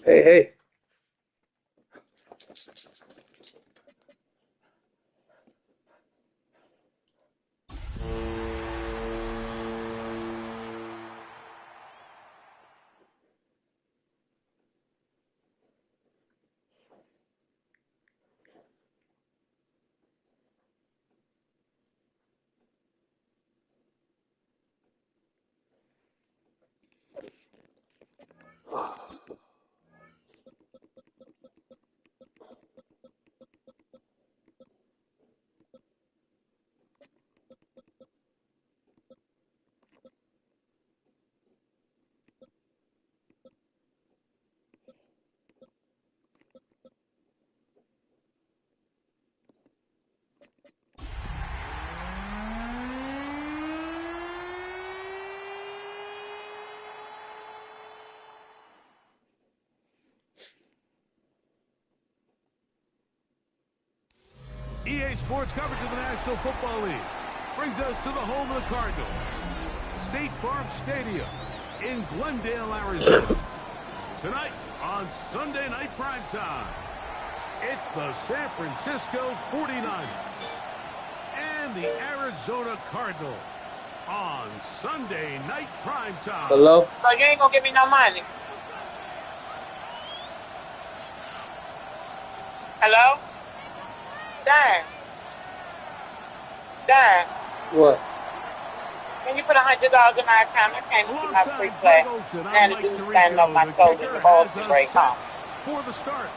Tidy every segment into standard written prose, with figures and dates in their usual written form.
Hey, hey. EA Sports coverage of the National Football League brings us to the home of the Cardinals, State Farm Stadium in Glendale, Arizona. Tonight on Sunday Night Primetime, it's the San Francisco 49ers and the Arizona Cardinals on Sunday Night Primetime. Hello? So you ain't gonna give me no money. Hello? Dang. What? Can you put $100 in my account? I can't see my free play. And the dude standing on my shoulders, the ball's break home. For the start,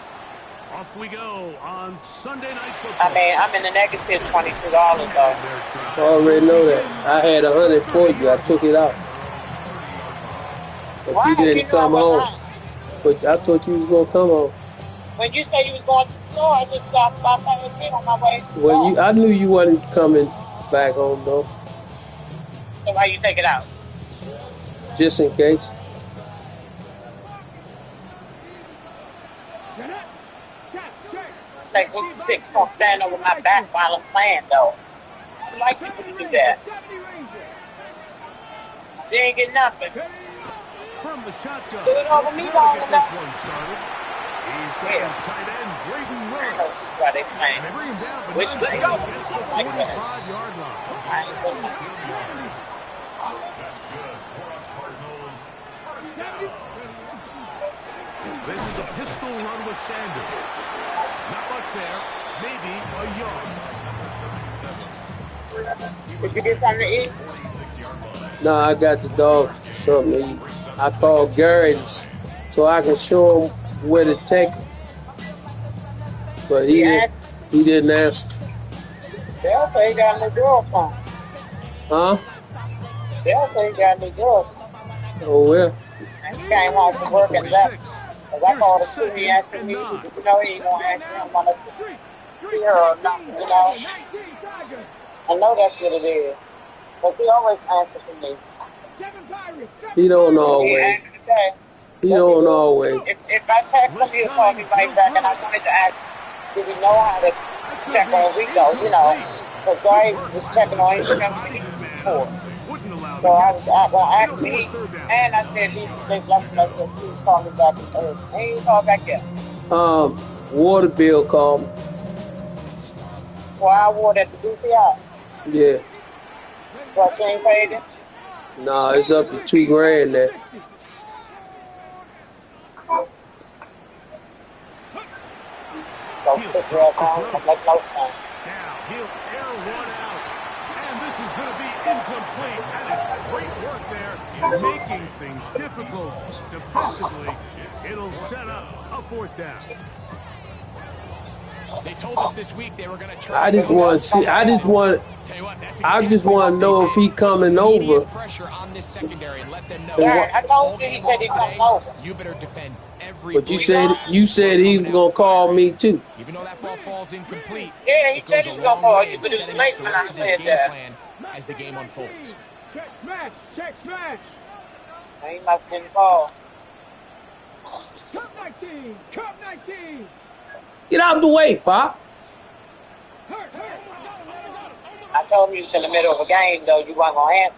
off we go on Sunday Night Football. I mean, I'm in the negative $22 though. I already know that. I had 100 for you. I took it out. But Why? you didn't come home. But I thought you was going to come home. When you say you was going to the store, I just stopped by on my way to the store. I knew you wasn't coming back home, though. So why you take it out? Just in case. Like, what you think gonna stand over my back while I'm playing, though? I like people to do that. They ain't get nothing. From the shotgun. Do it over me long This enough. one started. He's got his tight end, Braden Rhodes. Why they playing? They bring him down, but Which not way? until he gets the 45-yard line. I ain't gonna lie. This is a pistol run with Sanders. Not much there. Maybe a yard. Did you get something to eat? No, I got the dog something to eat. I called Gary so I can show him where to take him. But he didn't answer. They'll say you got a new girlfriend. Huh? They'll say you got a new girlfriend. Oh, well. And he came home from work and left. Because I called him too. He answered me. You know he ain't going to answer him want to see her or nothing, you know. I know that's what it is. But he always answers to me. He don't always. He don't always. If I text him, he'll call me right back. And I wanted to ask, do we know how to check on Rico, you know? Because Gary was checking on his before. So I was going to ask me, and I said, they left me, I said, please call me back. And he ain't called back yet. Water bill called me. Well, I wore at the DCI. Yeah. So she ain't paid it? Nah, it's up to $2,000 there. So put your down, make no sense. Now he'll air one out. And this is going to be incomplete. That is great work there in making things difficult defensively. It'll set up a fourth down. They told us this week they were going to try. I just want to see. I just want to know if he coming over. Pressure on this secondary and let them know. Yeah, I told you he said he coming over. You better defend every. But you said he was gonna call me too. Even though that ball falls incomplete. Yeah, he said he was gonna call you, but it was late when I said that. As the game unfolds. Check smash. He must have been called. Cup 19. Get out the way, Pop. I told him you was in the middle of a game, though. You wasn't going to answer.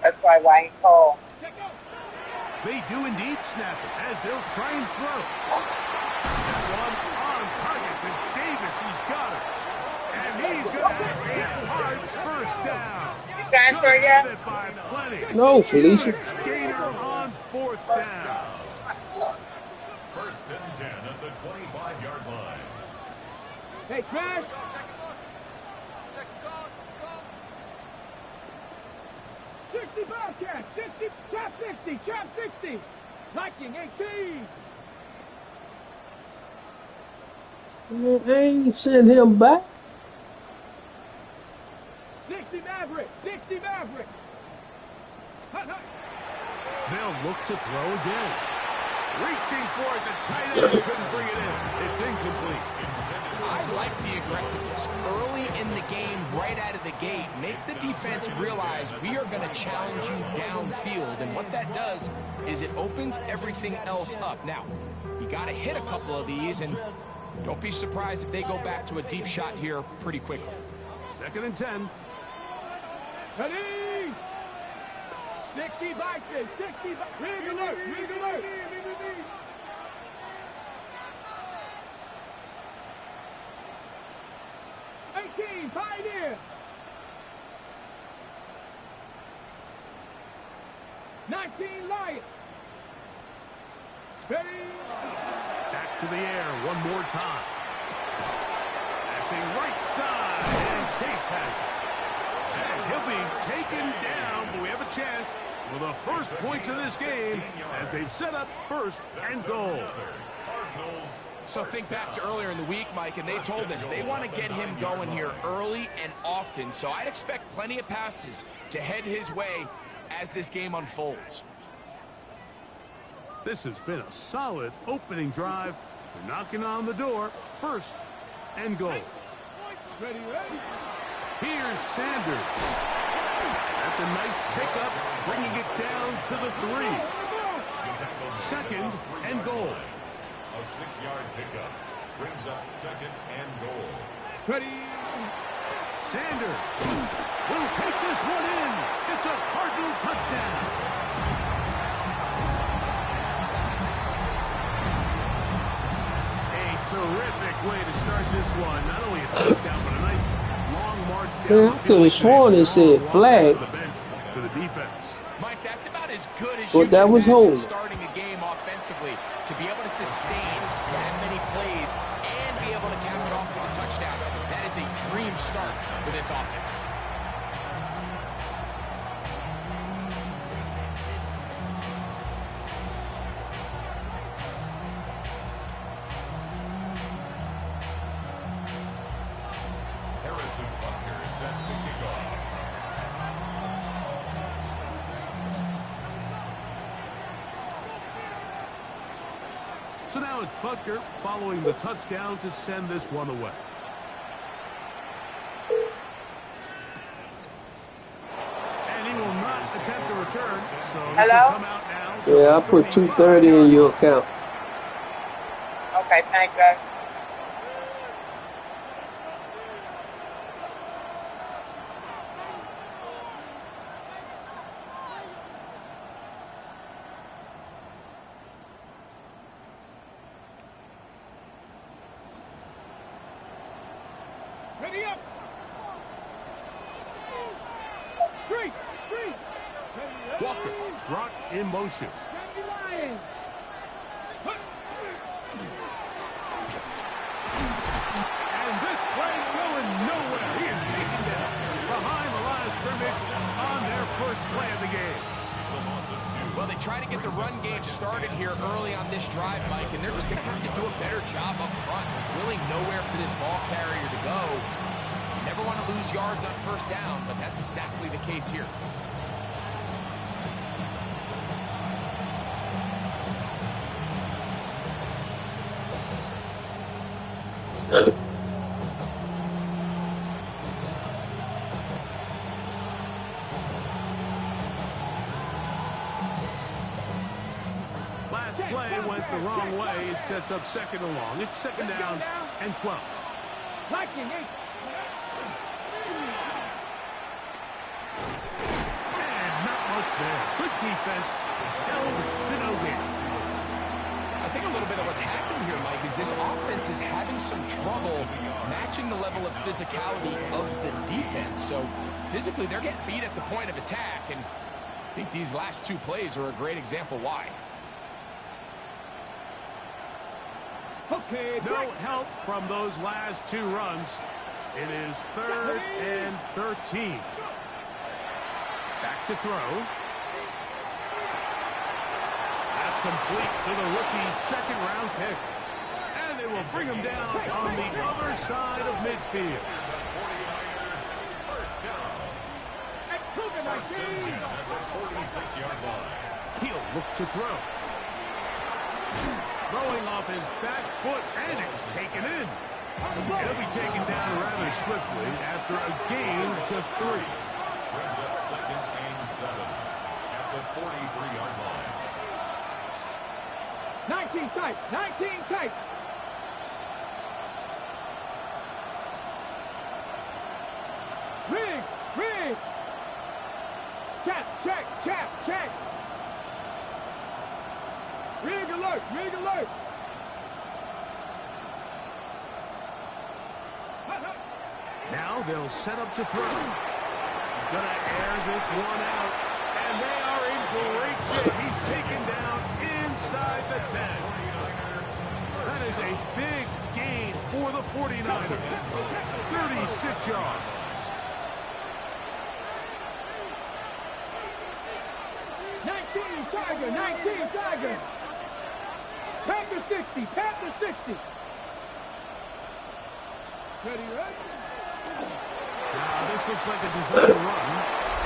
That's probably why he called. They do indeed snap it as they'll try and throw. That one on target to Davis. He's got it. And he's going to have a Cards first down. Transfer yet? By plenty. No, Felicia. Gainer on fourth down. First and 10 at the 25-yard line. Hey, smash. 60 Bobcat, 60, trap 60, trap 60. Liking 18. Man, I ain't send him back. 60 Maverick, 60 Maverick. Hut, hut. They'll look to throw again. Reaching for it, the tight end couldn't bring it in. It's incomplete. I like the aggressiveness early in the game, right out of the gate. Make the defense realize we are going to challenge you downfield, and what that does is it opens everything else up. Now, you got to hit a couple of these, and don't be surprised if they go back to a deep shot here pretty quickly. Second and 10. Ready? 60 Bison, 60 Rig alert, rig alert. 18, Pioneer. 19, Lion. Ready? Back to the air one more time. Passing right side, and Chase has it. And he'll be taken down, but we have a chance for the first points of this game as they've set up first and goal. So think back to earlier in the week, Mike, and they told us they want to get him going here early and often. So I'd expect plenty of passes to head his way as this game unfolds. This has been a solid opening drive. They're knocking on the door, first and goal. Ready, ready. Here's Sanders. That's a nice pickup, bringing it down to the 3. Second and goal. A 6-yard pickup brings up second and goal. Ready. Sanders will take this one in. It's a Cardinal touchdown. A terrific way to start this one. Not only a touchdown, but a nice long march down. Man, I could have sworn it said flag. To the bench for the defense. Mike, that's about as good as But you that can was imagine holding. starting a game offensively. To be able to sustain that many plays and be able to cap it off with a touchdown, that is a dream start for this offense. Harrison Butker set to kick off. So now it's Butker following the touchdown to send this one away. And he will not attempt a return, so this will come out now. Yeah, I put 230 in your account. Okay, thank you. Ready up. 3, 3. Walker brought in motion. Sandy Lion. And this play going nowhere. He is taken down behind the line of scrimmage on their first play of the game. It's a loss of 2. Well, they try to get the run game started here early on this drive, Mike, and they're just going to have to do a better job up front. There's really nowhere for this ball carrier to go. You never want to lose yards on first down, but that's exactly the case here. Last play went the wrong way. It sets up second and long. It's second down and 12. Liking 8. And not much there. Good defense. Held to no gains. I think a little bit of what's happened here, Mike, is this offense is having some trouble matching the level of physicality of the defense. So physically, they're getting beat at the point of attack, and I think these last two plays are a great example why. Okay, no help from those last two runs. It is 3rd and 13. Back to throw. That's complete to the rookie's second-round pick. And they will bring him down on the other side of midfield. First down. First and 10 at the 46-yard line. He'll look to throw. Throwing off his back foot, and it's taken in. He'll be taken down rather swiftly after a gain of just 3. Brings up 2nd and 7 at the 43-yard line. 19 tight, 19 tight. Rig. Check. Rig alert. Now they'll set up to throw. He's going to air this one out, and they are in great shape. He's taken down inside the 10. That is a big gain for the 49ers. 36 yards. Tiger. Panther 60. Steady, right? Now this looks like a design run,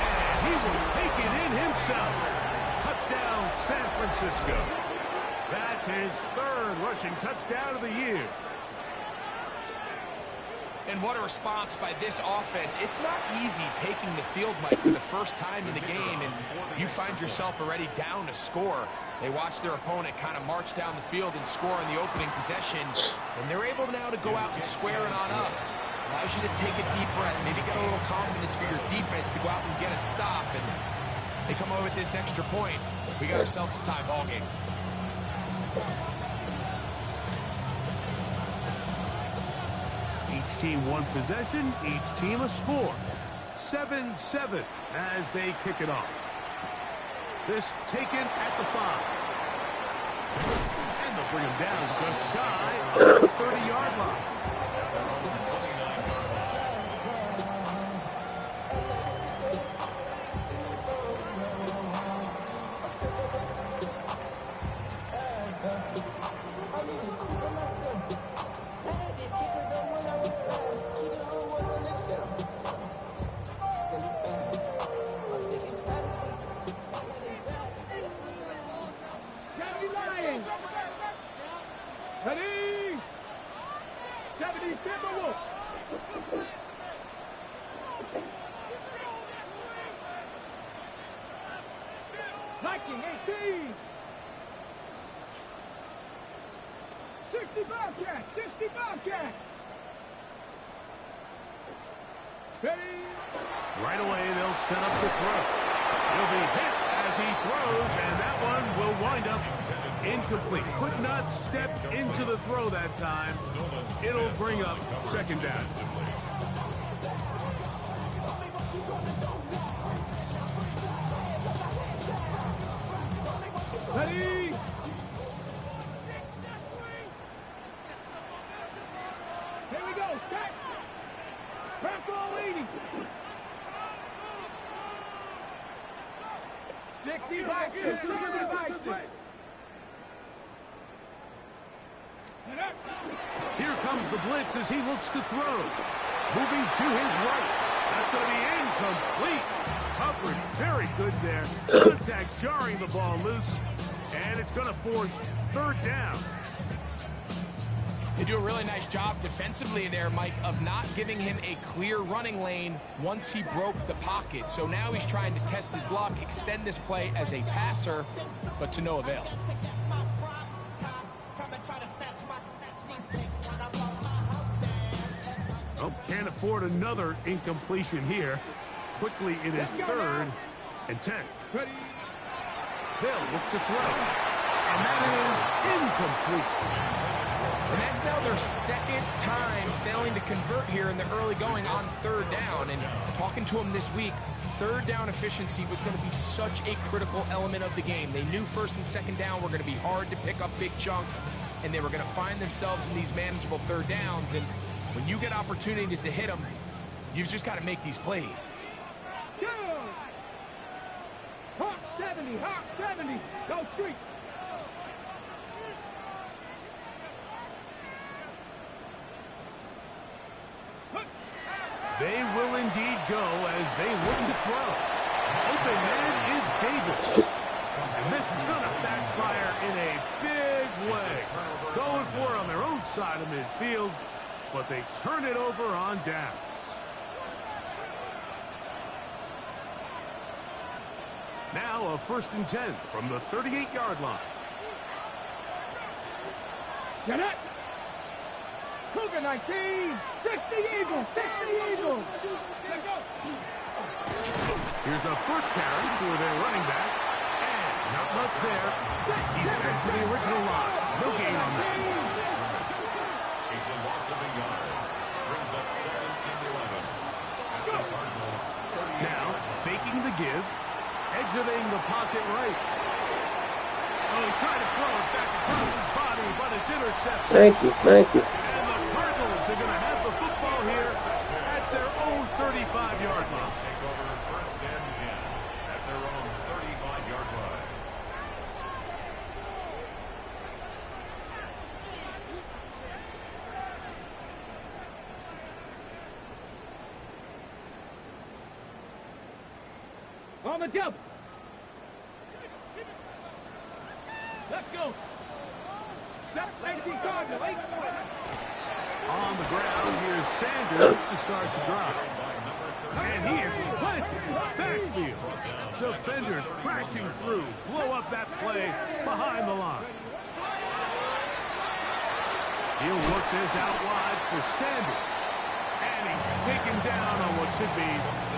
and he will take it in himself. Touchdown, San Francisco. That's his 3rd rushing touchdown of the year. And what a response by this offense. It's not easy taking the field, Mike, for the first time in the game, and you find yourself already down a score. They watch their opponent kind of march down the field and score on the opening possession, and they're able now to go out and square it on up. Allows you to take a deep breath, maybe get a little confidence for your defense to go out and get a stop, and they come away with this extra point. We got ourselves a tie ball game. Each team one possession, each team a score. 7-7 as they kick it off. This taken at the 5. And they'll bring him down just shy of the 30-yard line. Ready? 70 Timberwolves. Viking 18. 60 Bobcat. Steady. Right away, they'll set up to throw. He'll be hit as he throws, and that one will wind up incomplete. Could not step into the throw that time. It'll bring up 2nd down. Ready? Here we go. Set. Prep ball 80. 60 boxes. 60 boxes. Here comes the blitz as he looks to throw. Moving to his right. That's going to be incomplete. Coverage very good there. Contact jarring the ball loose. And it's going to force 3rd down. They do a really nice job defensively there, Mike, of not giving him a clear running lane once he broke the pocket. So now he's trying to test his luck, extend this play as a passer, but to no avail. Oh, can't afford another incompletion here. Quickly, it is 3rd and 10. Ready. They'll look to throw. And that is incomplete. And that's now their second time failing to convert here in the early going on third down. And talking to them this week, third down efficiency was going to be such a critical element of the game. They knew first and second down were going to be hard to pick up big chunks, and they were going to find themselves in these manageable third downs. And when you get opportunities to hit them, you've just got to make these plays. Go! Hawk 70, Hawk 70. Go streets. They will indeed go as they look to throw. Open man is Davis. And this is going to backfire in a big way. Going for it on their own side of midfield, but they turn it over on downs. Now a 1st and 10 from the 38-yard line. Get it. Cougar 19. 60 Eagles. 60 Eagles. Here's a first carry for their running back. And not much there. He's back to the original line. No gain on that. It's a loss of a yard. Brings up 2nd and 11. At the Cardinals. Now, faking the give. Exiting the pocket right. Oh, he tried to throw it back across his body, but it's intercepted. Thank you, thank you. And the Cardinals are going to have the football here at their own 35-yard line. Take over 1st and 10 at their own 35-yard line. On the double. Let's go. That's 18 Cardinal. 8. On the ground, here's Sanders to start the drive. And he is planted in the backfield. Defenders crashing through. Blow up that play behind the line. He'll work this out wide for Sanders. And he's taken down on what should be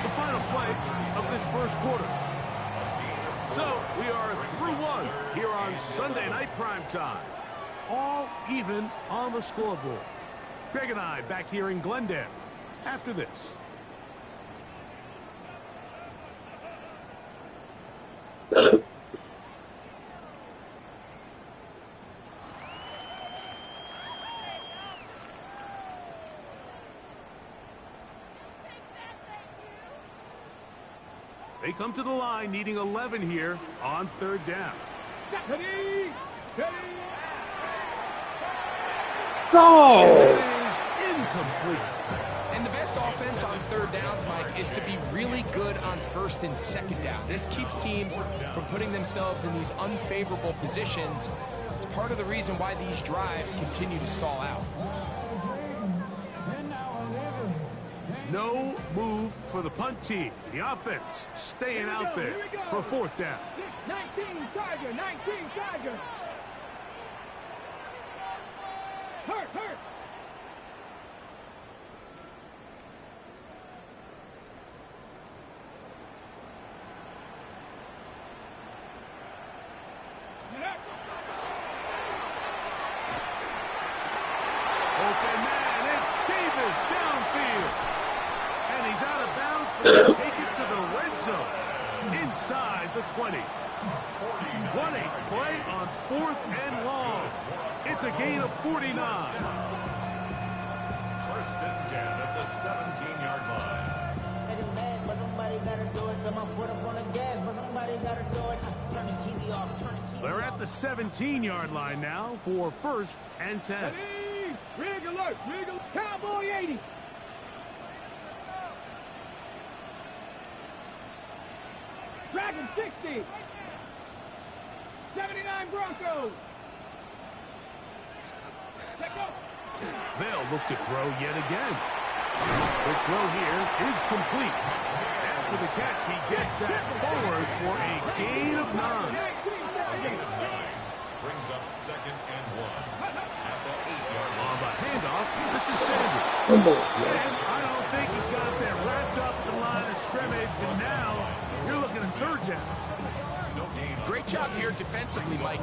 the final play of this first quarter. So we are through one here on Sunday Night Primetime. All even on the scoreboard. Greg and I back here in Glendale after this. They come to the line needing 11 here on third down. Steady. Steady. No! It is incomplete. And the best offense on third downs, Mike, is to be really good on 1st and 2nd down. This keeps teams from putting themselves in these unfavorable positions. It's part of the reason why these drives continue to stall out. No move for the punt team. The offense staying out there for 4th down. 19 Tiger. 19 Tiger. Hurt. Open man, it's Davis downfield. And he's out of bounds, but he'll take it to the red zone. Inside the 20. 1-8 play on 4th and long. It's a gain of 49. 1st and 10 at the 17-yard line. They're at the 17-yard line now for 1st and 10. Ready. Rig alert. Rig alert. Cowboy 80. Dragon 60. 79 Broncos. Let go. They'll look to throw yet again. The throw here is complete. After the catch, he gets that forward for a gain of 9. Brings up 2nd and 1 at the 8-yard line. On the handoff, this is Sanders. Come on, And I don't think he got that wrapped up to the line of scrimmage, and now You're looking at third down. Great job here defensively, Mike.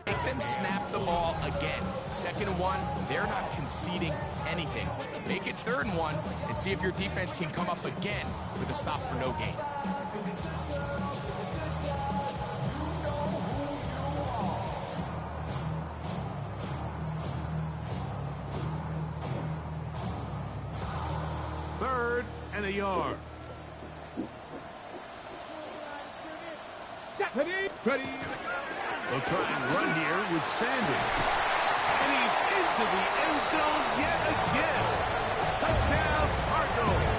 Make them snap the ball again. 2nd and 1, they're not conceding anything. Make it 3rd and 1 and see if your defense can come up again with a stop for no gain. Third and a yard. Ready. They'll try and run here with Sanders. And he's into the end zone yet again. Touchdown, Cardinals.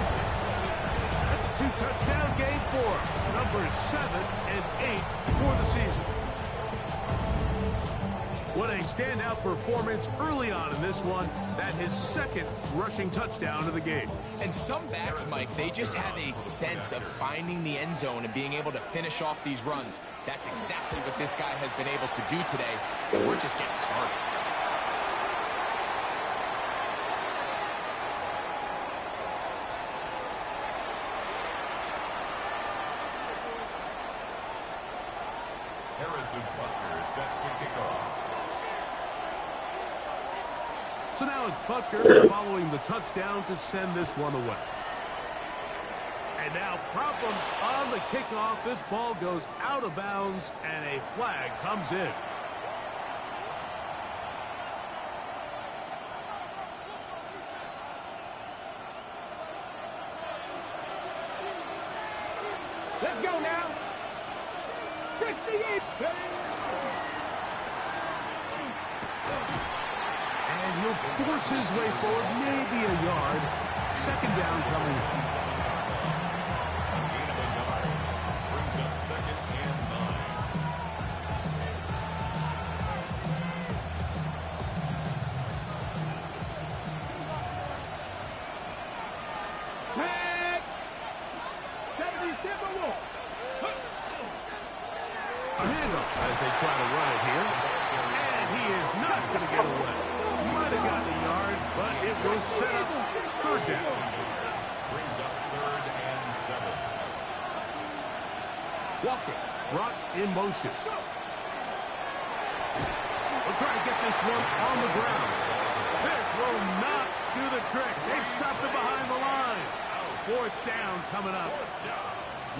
That's a 2-touchdown game for him. Numbers 7 and 8 for the season. What a standout performance early on in this one. That his 2nd rushing touchdown of the game. And some backs, Mike, they just have a sense of finding the end zone and being able to finish off these runs. That's exactly what this guy has been able to do today, and we're just getting started. Harrison Butker set to kick off. So now it's Butker following the touchdown to send this one away. And now problems on the kickoff. This ball goes out of bounds, and a flag comes in. Let's go now. 68. And he'll force his way forward, maybe a yard. 2nd down coming. Gain of a yard. Brings up 2nd and 9. Tag. 77 more. A handoff as they try to run it here. And he is not going to get away. Might have gotten a yard, but it will set up 3rd down. Brings up 3rd and 7. Walker brought in motion. We'll try to get this one on the ground. This will not do the trick. They've stopped it behind the line. 4th down coming up.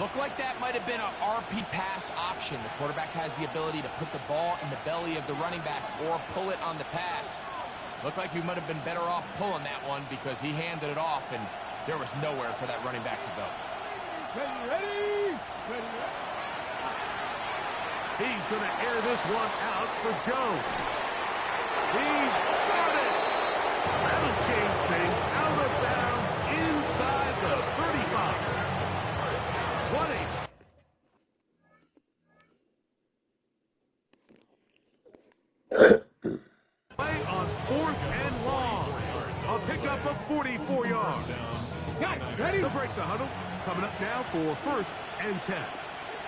Looked like that might have been an RP pass option. The quarterback has the ability to put the ball in the belly of the running back or pull it on the pass. Looked like he might have been better off pulling that one because he handed it off, and there was nowhere for that running back to go. Ready. He's going to air this one out for Jones. He's got it. That'll change things. Out of bounds inside the 35. 20. Play on 4th and long. A pickup of 44 yards. Got it. Ready. They'll break the huddle. Coming up now for 1st and 10.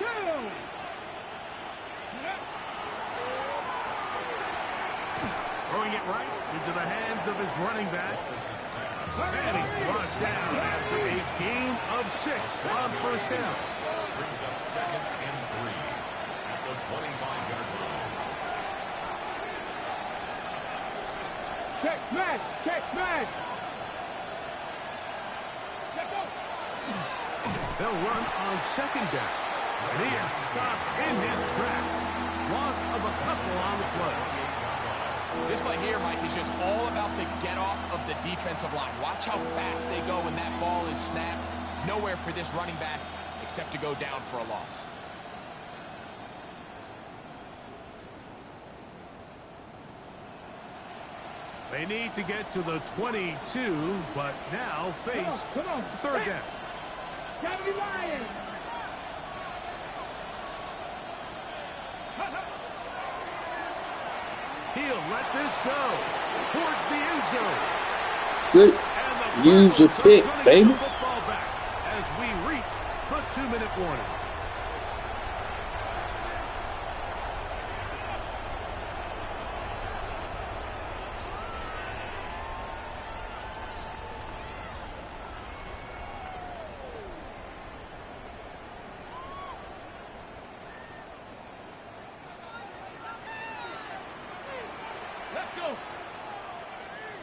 Go. Throwing it right into the hands of his running back. And he's brought down after a gain of 6 on 1st down. Brings up 2nd and 3 at the 25-yard line. Check man. Let's go. They'll run on 2nd down. And he is stopped in his tracks. Loss of a couple on the play. This play here, Mike, is just all about the get-off of the defensive line. Watch how fast they go when that ball is snapped. Nowhere for this running back except to go down for a loss. They need to get to the 22, but now face third down. Gabby Lions. He'll let this go towards the end zone. Good. Use your pick, baby. Football back as we reach the 2-minute warning. Let's go.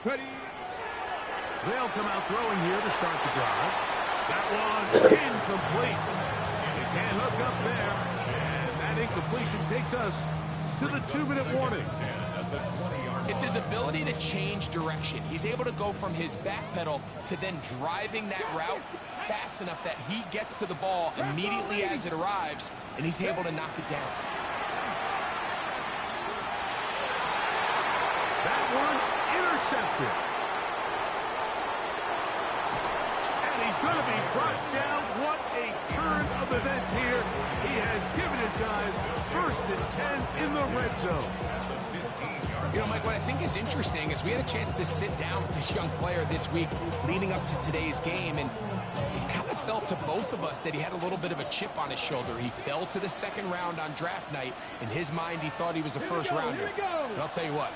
Ready. They'll come out throwing here to start the drive. That one incomplete. He can't hook up there. And that incompletion takes us to the 2-minute warning. It's his ability to change direction. He's able to go from his back pedal to then driving that route fast enough that he gets to the ball immediately as it arrives, and he's able to knock it down. That one intercepted. And he's going to be brought down. What a turn of events here. He has given his guys 1st and 10 in the red zone. You know, Mike, what I think is interesting is we had a chance to sit down with this young player this week leading up to today's game, and it kind of felt to both of us that he had a little bit of a chip on his shoulder. He fell to the 2nd round on draft night. In his mind, he thought he was a first rounder. But I'll tell you what,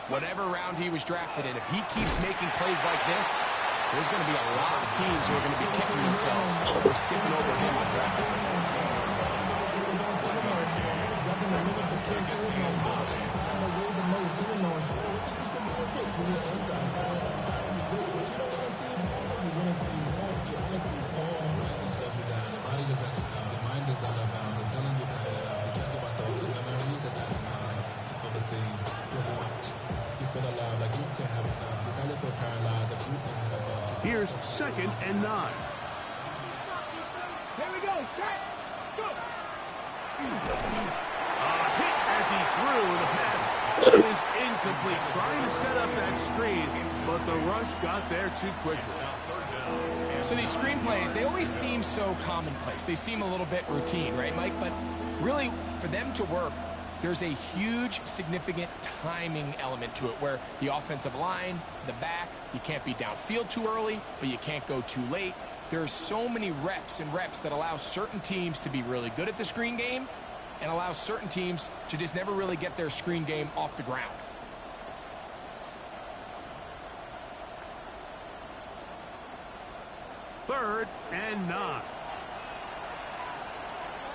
whatever round he was drafted in, if he keeps making plays like this, there's going to be a lot of teams who are going to be kicking themselves for skipping over him on draft night. Here's 2nd and 9. Here we go. Set. Go. Hit as he threw the pass. It is incomplete. Trying to set up that screen, but the rush got there too quickly. So these screen plays, they always seem so commonplace. They seem a little bit routine, right, Mike? But really, for them to work, there's a huge, significant timing element to it where the offensive line, the back, you can't be downfield too early, but you can't go too late. There's so many reps and reps that allow certain teams to be really good at the screen game and allow certain teams to just never really get their screen game off the ground. Third and 9.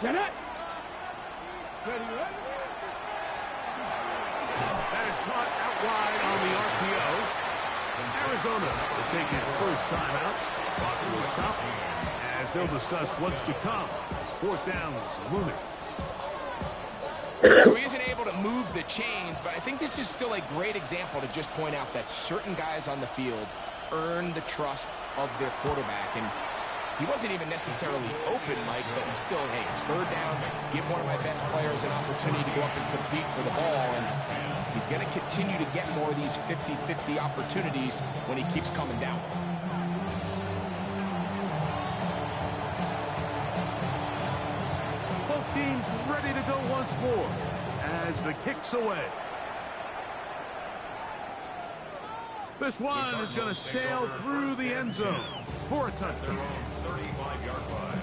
Get it. Ready, ready. That is caught out wide on the RPO. Arizona will take its first timeout. Boston will stop as they'll discuss what's to come. 4th down is looming. So he isn't able to move the chains, but I think this is still a great example to just point out that certain guys on the field earn the trust of their quarterback. And he wasn't even necessarily open, Mike, but he's still, hey, it's 3rd down. Give one of my best players an opportunity to go up and compete for the ball. And he's going to continue to get more of these 50-50 opportunities when he keeps coming down. Both teams ready to go once more as the kick's away. This one is going to sail through the end zone for a touchdown. 35-yard line.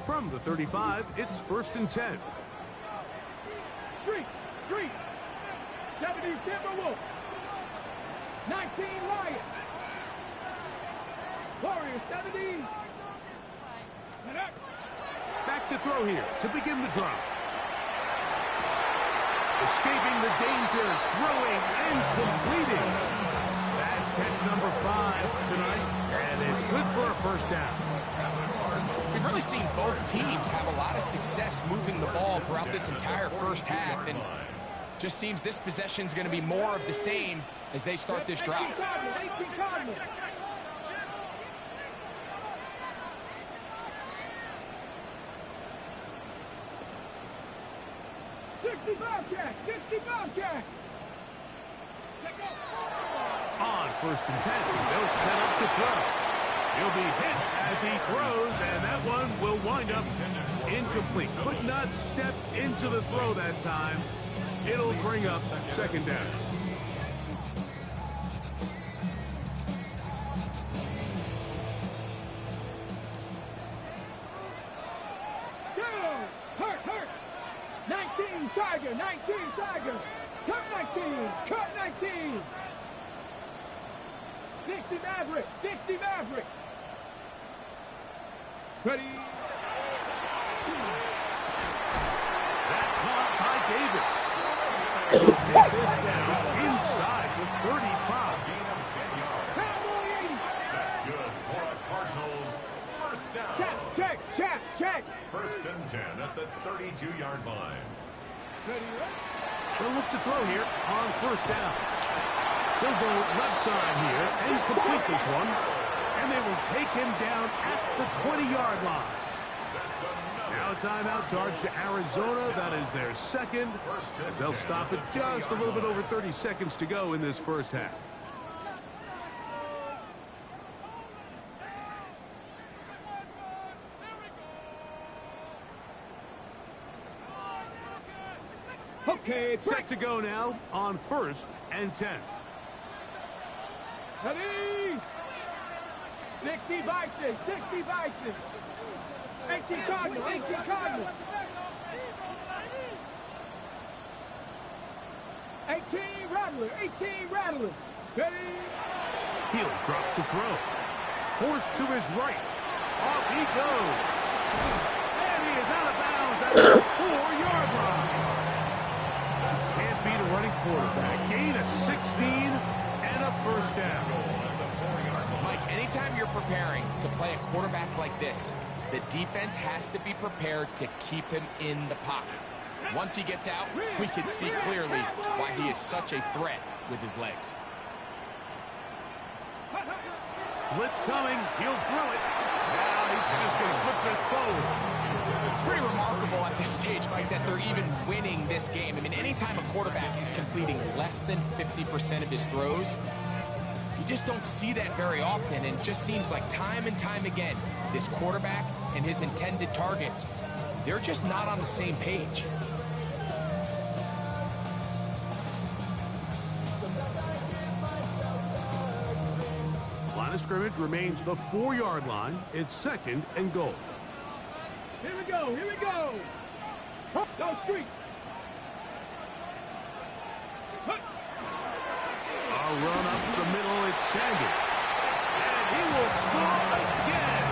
From the 35, it's 1st and 10. 3, 70 Timberwolves. 19 Lions. Warriors 70. And up. Back to throw here to begin the drive. Escaping the danger, throwing and completing. That's catch number 5 tonight, and it's good for a 1st down. we've really seen both teams have a lot of success moving the ball throughout this entire first half, and just seems this possession's going to be more of the same as they start this drive. 60 Bobcat! 60 Bobcat! On first and 10, they'll set up to throw. He'll be hit as he throws, and that one will wind up incomplete. Could not step into the throw that time. It'll bring up second down. Hurt! 19 Tiger! 19 Tiger! Cut 19! Cut 19! 60 Maverick! 60 Maverick! Ready? That caught by Davis. And he'll take this down inside the 35. That's good for a Cardinals first down. Check! First and 10 at the 32-yard line. They'll look to throw here on first down. They'll go left side here and complete this one. And they will take him down at the 20-yard line. Now a timeout charge to Arizona. That is their second. They'll stop it just a little bit over 30 seconds to go in this first half. Okay, Set to go now on first and 10. ready? 60 Bison! 60 Bison! 18 Cardinal! 18 Cardinal! 18 Rattler! 18 Rattler! Ready? He'll drop to throw. Forced to his right. Off he goes. And he is out of bounds at the 4-yard line. Can't beat a running quarterback. Gain of 16 and a first down. Mike, anytime you're preparing to play a quarterback like this, the defense has to be prepared to keep him in the pocket. Once he gets out, we can see clearly why he is such a threat with his legs. Blitz coming. He'll throw it. Now he's just going to flip this forward. It's pretty remarkable at this stage, Mike, that they're even winning this game. I mean, anytime a quarterback is completing less than 50% of his throws, you just don't see that very often, and it just seems like time and time again, this quarterback and his intended targets, they're just not on the same page. Line of scrimmage remains the 4-yard line. It's second and goal. Here we go! Here we go! Go street! A run up the middle, it's Sanders. And he will score again.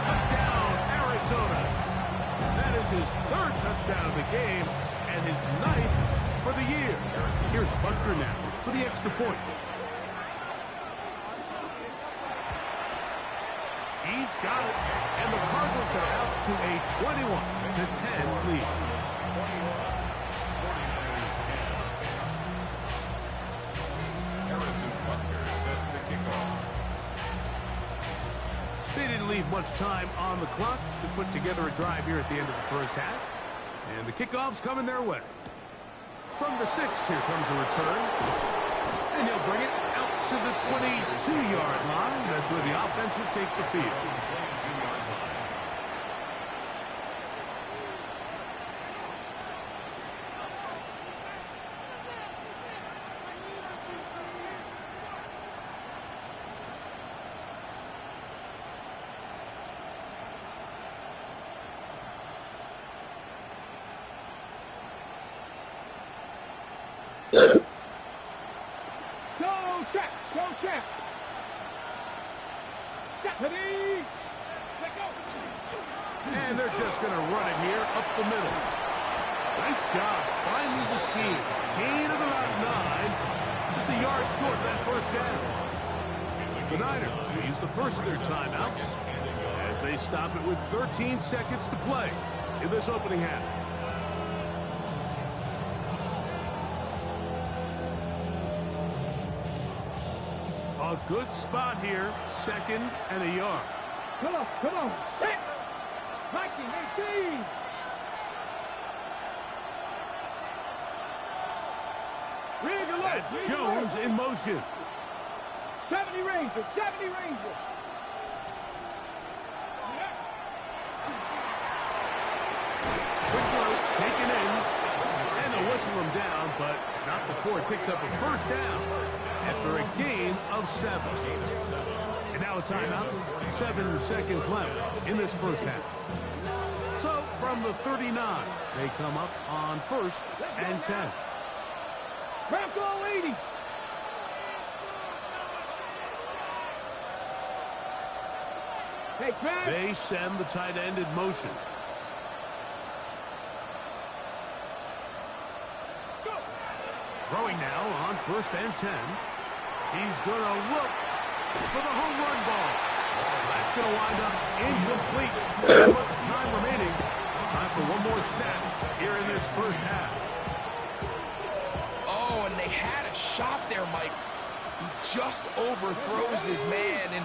Touchdown, Arizona. That is his third touchdown of the game and his 9th for the year. Here's Butker now for the extra point. He's got it. And the Cardinals are out to a 21-10 lead. They didn't leave much time on the clock to put together a drive here at the end of the first half. And the kickoff's coming their way. From the 6, here comes a return. And he'll bring it out to the 22-yard line. That's where the offense will take the field. Go check! Ready? Let go! And they're just going to run it here up the middle. Nice job finding the seam. Gain of about 9. Just a yard short of that first down. The Niners will use the first of their timeouts as They stop it with 13 seconds to play in this opening half. A good spot here, 2nd and a yard. Come on, set. Viking 18. That's Jones in motion. 70 Rangers, 70 Rangers. Quick throw, taken in, and they'll whistle him down, but not before he picks up a first down after a gain of 7. And now a timeout, 7 seconds left in this first half. So from the 39, they come up on 1st and 10. Bronco 80. Hey, Craig. They send the tight end in motion. Go. Throwing now on 1st and 10. He's going to look for the home run ball. That's going to wind up incomplete. Time remaining. Time for one more snap here in this first half. Oh, and they had a shot there, Mike. He just overthrows his man, and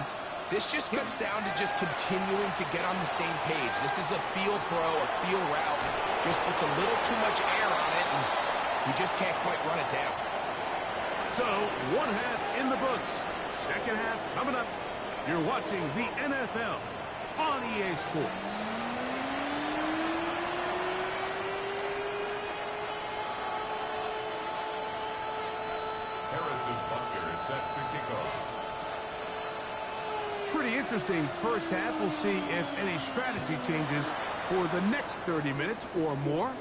this just comes down to just continuing to get on the same page. This is a feel throw, a feel route. Just puts a little too much air on it, and he just can't quite run it down. So, one half in the books. Second half coming up. You're watching the NFL on EA Sports. Harrison Butker is set to kick off. Pretty interesting first half. We'll see if any strategy changes for the next 30 minutes or more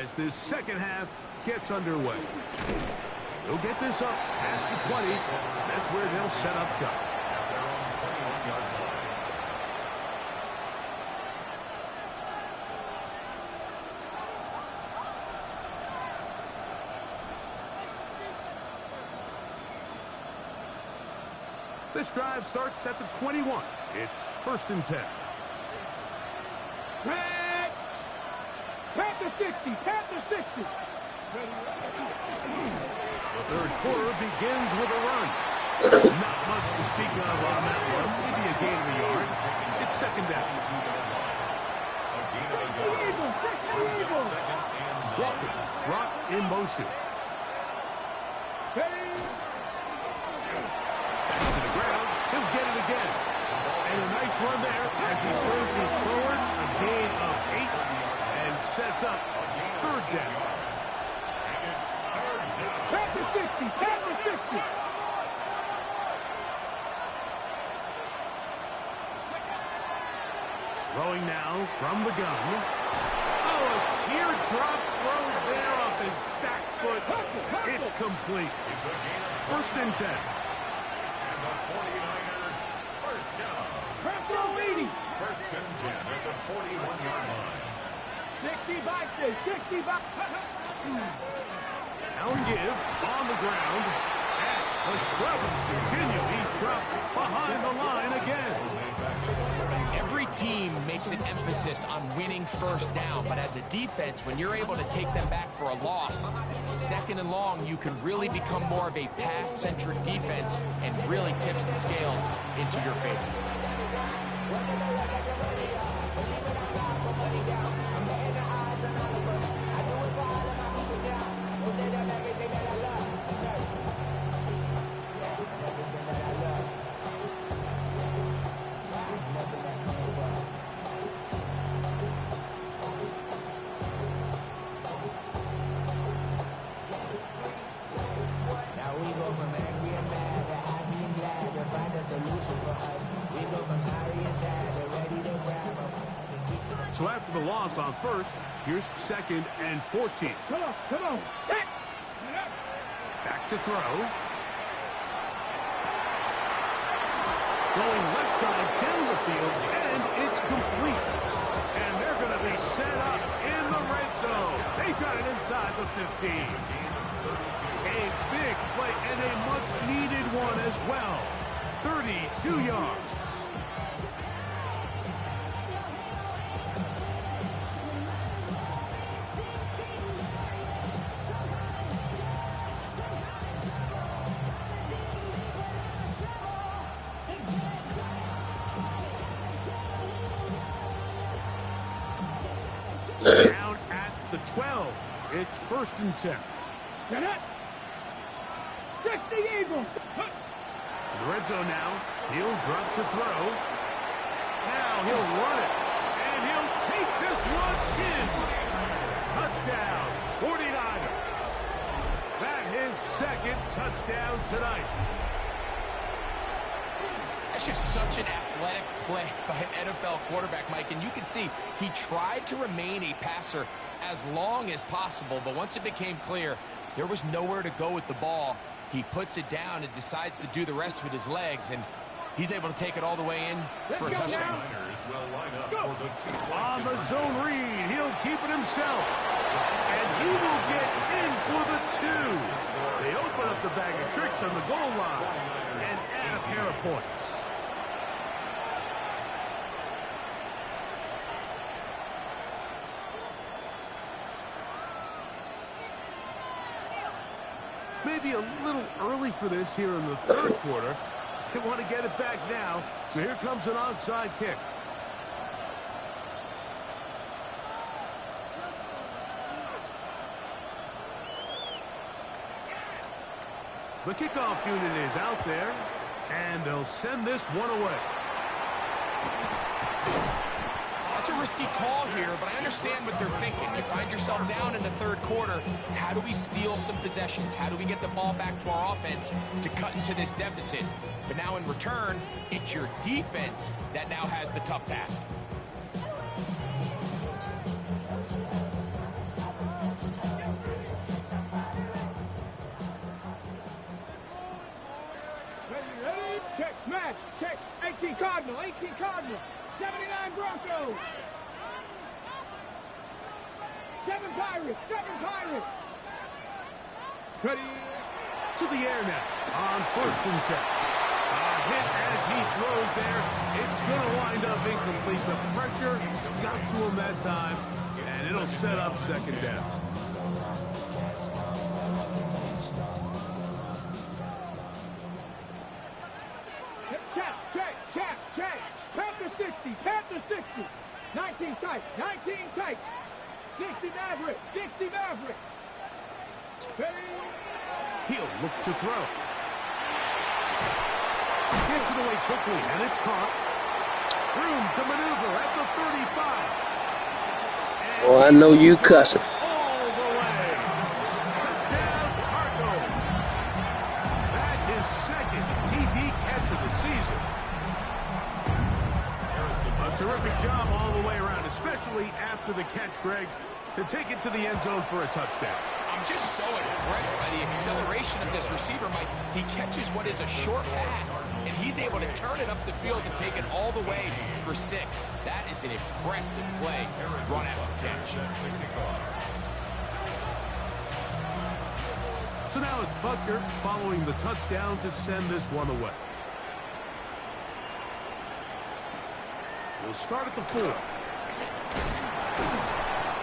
as this second half gets underway. They'll get this up past the 20. That's where they'll set up shop. At their own 21-yard line. This drive starts at the 21. It's 1st and 10. Craig. Panther 60, Panther 60. The third quarter begins with a run. Not much to speak of on that one. Maybe a gain of a yard. It's 2nd down. A gain of a yard. Eagle, Brings up 60 2nd and 9. Walker brought in motion. Eagle. Back to the ground. He'll get it again. And a nice run there as he surges forward. A gain of 8 and sets up 3rd down. And it's 3rd down. Panther 60, Panther 60. Throwing now from the gun. Oh, a teardrop throw there off his stack foot. It's complete. It's a gain of 1st and 10. And the 49er first down. Panther 80. 1st and 10 at the 41-yard line. 60 by 60 by. Now and give on the ground. And the struggles continue. He's dropped behind the line again. Every team makes an emphasis on winning first down, but as a defense, when you're able to take them back for a loss, 2nd and long, you can really become more of a pass-centric defense and really tips the scales into your favor. So after the loss on 1st, here's 2nd and 14. Come on. Set. Back to throw. Going left side down the field, and it's complete. And they're going to be set up in the red zone. They got it inside the 15. A big play and a much-needed one as well. 32 yards. Down at the 12. It's 1st and 10. Get it. 60 Eagles. To the red zone now. He'll drop to throw. Now he'll run it. And he'll take this one in. Touchdown, 49ers. That his 2nd touchdown tonight. That's just such an athletic play by an NFL quarterback, Mike. And you can see he tried to remain a passer as long as possible. But once it became clear there was nowhere to go with the ball, he puts it down and decides to do the rest with his legs. And he's able to take it all the way in for a touchdown. On the zone read, he'll keep it himself. And he will get in for the 2. They open up the bag of tricks on the goal line and add a pair of points. Maybe a little early for this here in the 3rd quarter. They want to get it back now, so here comes an onside kick. The kickoff unit is out there, and they'll send this one away. That's a risky call here, but I understand what they're thinking. You find yourself down in the 3rd quarter. How do we steal some possessions? How do we get the ball back to our offense to cut into this deficit? But now in return, it's your defense that now has the tough task. Ready? Check, smash, check. 18 Cardinal, 18 Cardinal. 79 Broncos. 7 Pirates, 7 Pirates. Ready? To the air now on 1st and 10. A hit as he throws there. It's going to wind up incomplete. The pressure got to him that time, and it'll set up 2nd down. Check. Panther 60, Panther 60. 19 tight, 19 tight. 60 Maverick, 60 Maverick. He'll look to throw. Gets it away quickly, and it's caught. Room to maneuver at the 35. And Oh, I know you cussing. all the way. Touchdown, Cardinals. That is 2nd TD catch of the season. A terrific job all the way around, especially after the catch, Greg, to take it to the end zone for a touchdown. I'm just so impressed by the acceleration of this receiver, Mike. He catches what is a short pass, and he's able to turn it up the field and take it all the way for 6. That is an impressive play, run after catch. So now it's Butker following the touchdown to send this one away. He'll start at the 4.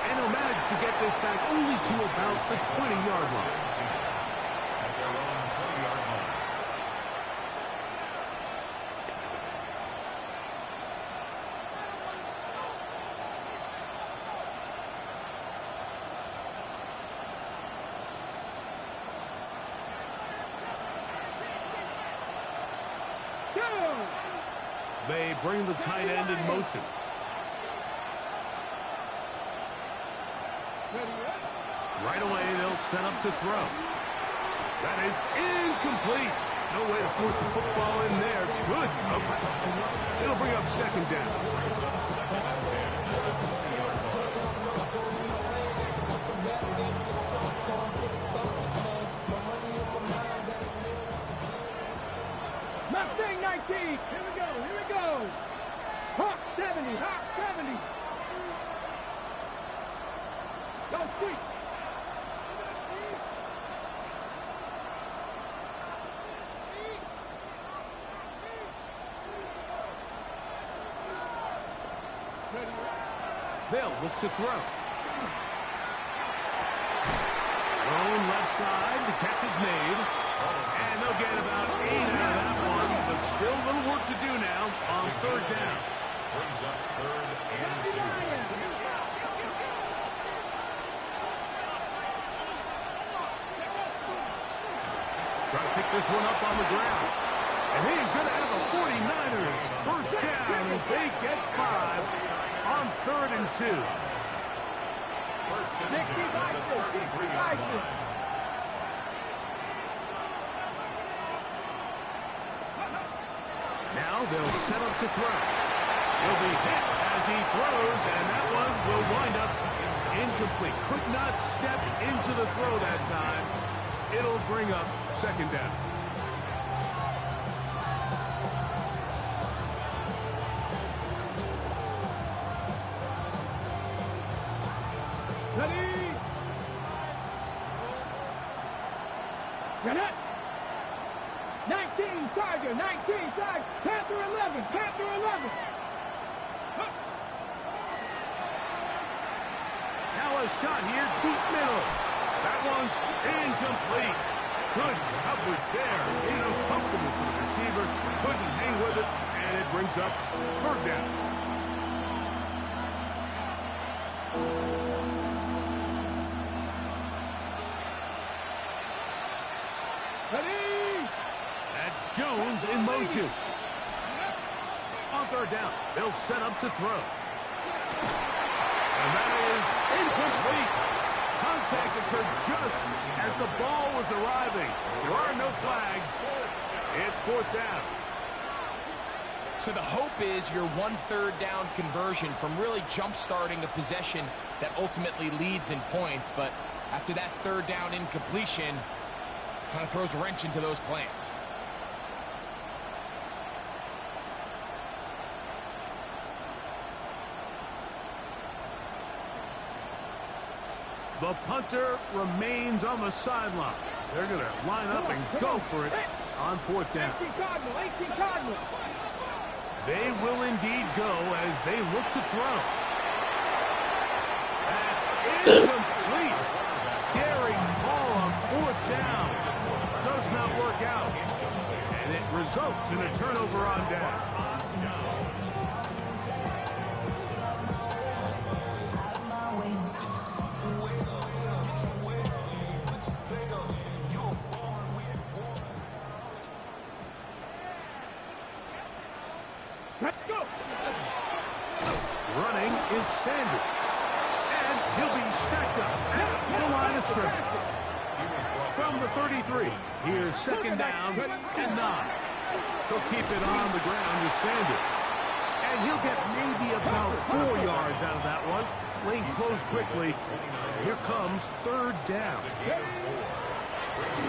And he'll manage to get this back only to about the 20-yard line. At their own 20-yard line. They bring the tight end in motion. Right away, they'll set up to throw. That is incomplete. No way to force the football in there. Good coverage. It'll bring up 2nd down. Mustang 19. Here we go. Hawk 70, Hawk 70. Go sweet. They'll look to throw. Thrown left side. The catch is made. And they'll get about 8 out of that one. But still a little work to do now on 3rd down. Brings up 3rd and 2. this one up on the ground. And he's going to have a 49ers first down as they get 5 on 3rd and 2. First and 10 at the 33-yard line. Now they'll set up to throw. He'll be hit as he throws, and that one will wind up incomplete. Could not step into the throw that time. It'll bring up 2nd down. Ready? Get it. 19 Charger, 19 Charger, Panther 11, Panther 11. Now a shot here, deep middle. That one's incomplete. Good coverage there. Uncomfortable for the receiver. Couldn't hang with it, and it brings up 3rd down. Ready? That's Jones in motion. On 3rd down, they'll set up to throw. And that is incomplete. Contact occurred just as the ball was arriving. There are no flags. It's 4th down. So the hope is your 1/3 down conversion from really jump-starting a possession that ultimately leads in points. But after that 3rd down incompletion, kind of throws a wrench into those plans. The punter remains on the sideline. They're going to line up and go for it on 4th down. 18 Cardinal, 18 Cardinal. They will indeed go as they look to throw. That's incomplete. Daring ball on 4th down. Does not work out. And it results in a turnover on down. Let's go. Running is Sanders. And he'll be stacked up at the line of scrimmage. From the 33, here's 2nd down and 9. He'll keep it on the ground with Sanders. And he'll get maybe about 4 yards out of that one. Lane closed quickly. Here comes 3rd down.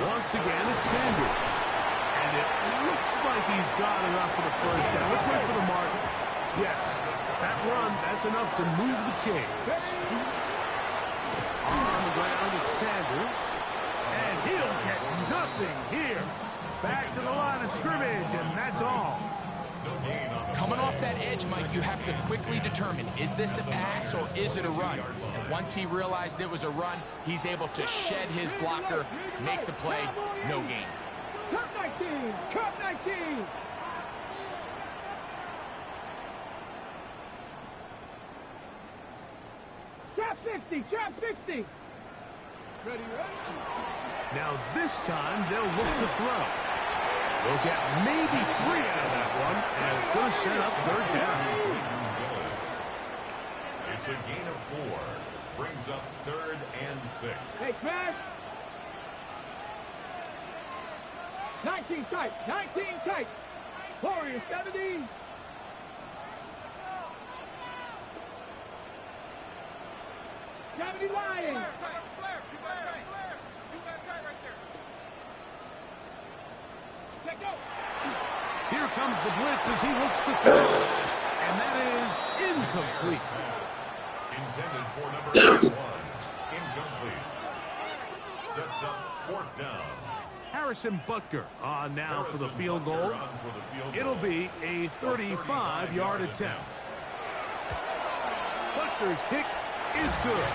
Once again, it's Sanders. And it looks like he's got enough for the 1st down. Let's wait for the mark. Yes, that run, that's enough to move the chains. On the ground, it's Sanders. And he'll get nothing here. Back to the line of scrimmage, and that's all. Coming off that edge, Mike, you have to quickly determine, is this a pass or is it a run? And once he realized it was a run, he's able to shed his blocker, make the play, no gain. Cut 19, cut 19. Trap 60, trap 60. Ready, ready. Now this time, they'll look to throw. They'll get maybe 3 out of that one, and it's going to set up 3rd down. It's a gain of 4. Brings up 3rd and 6. Hey, smash. 19 tight, 19 tight. Warrior 70. Lions. Let go. Here comes the blitz as he looks to throw. And that is incomplete. Intended for number 81. Incomplete. Sets up 4th down. Harrison Butker on now for the field goal. It'll be a 35-yard attempt. Butker's kick is good.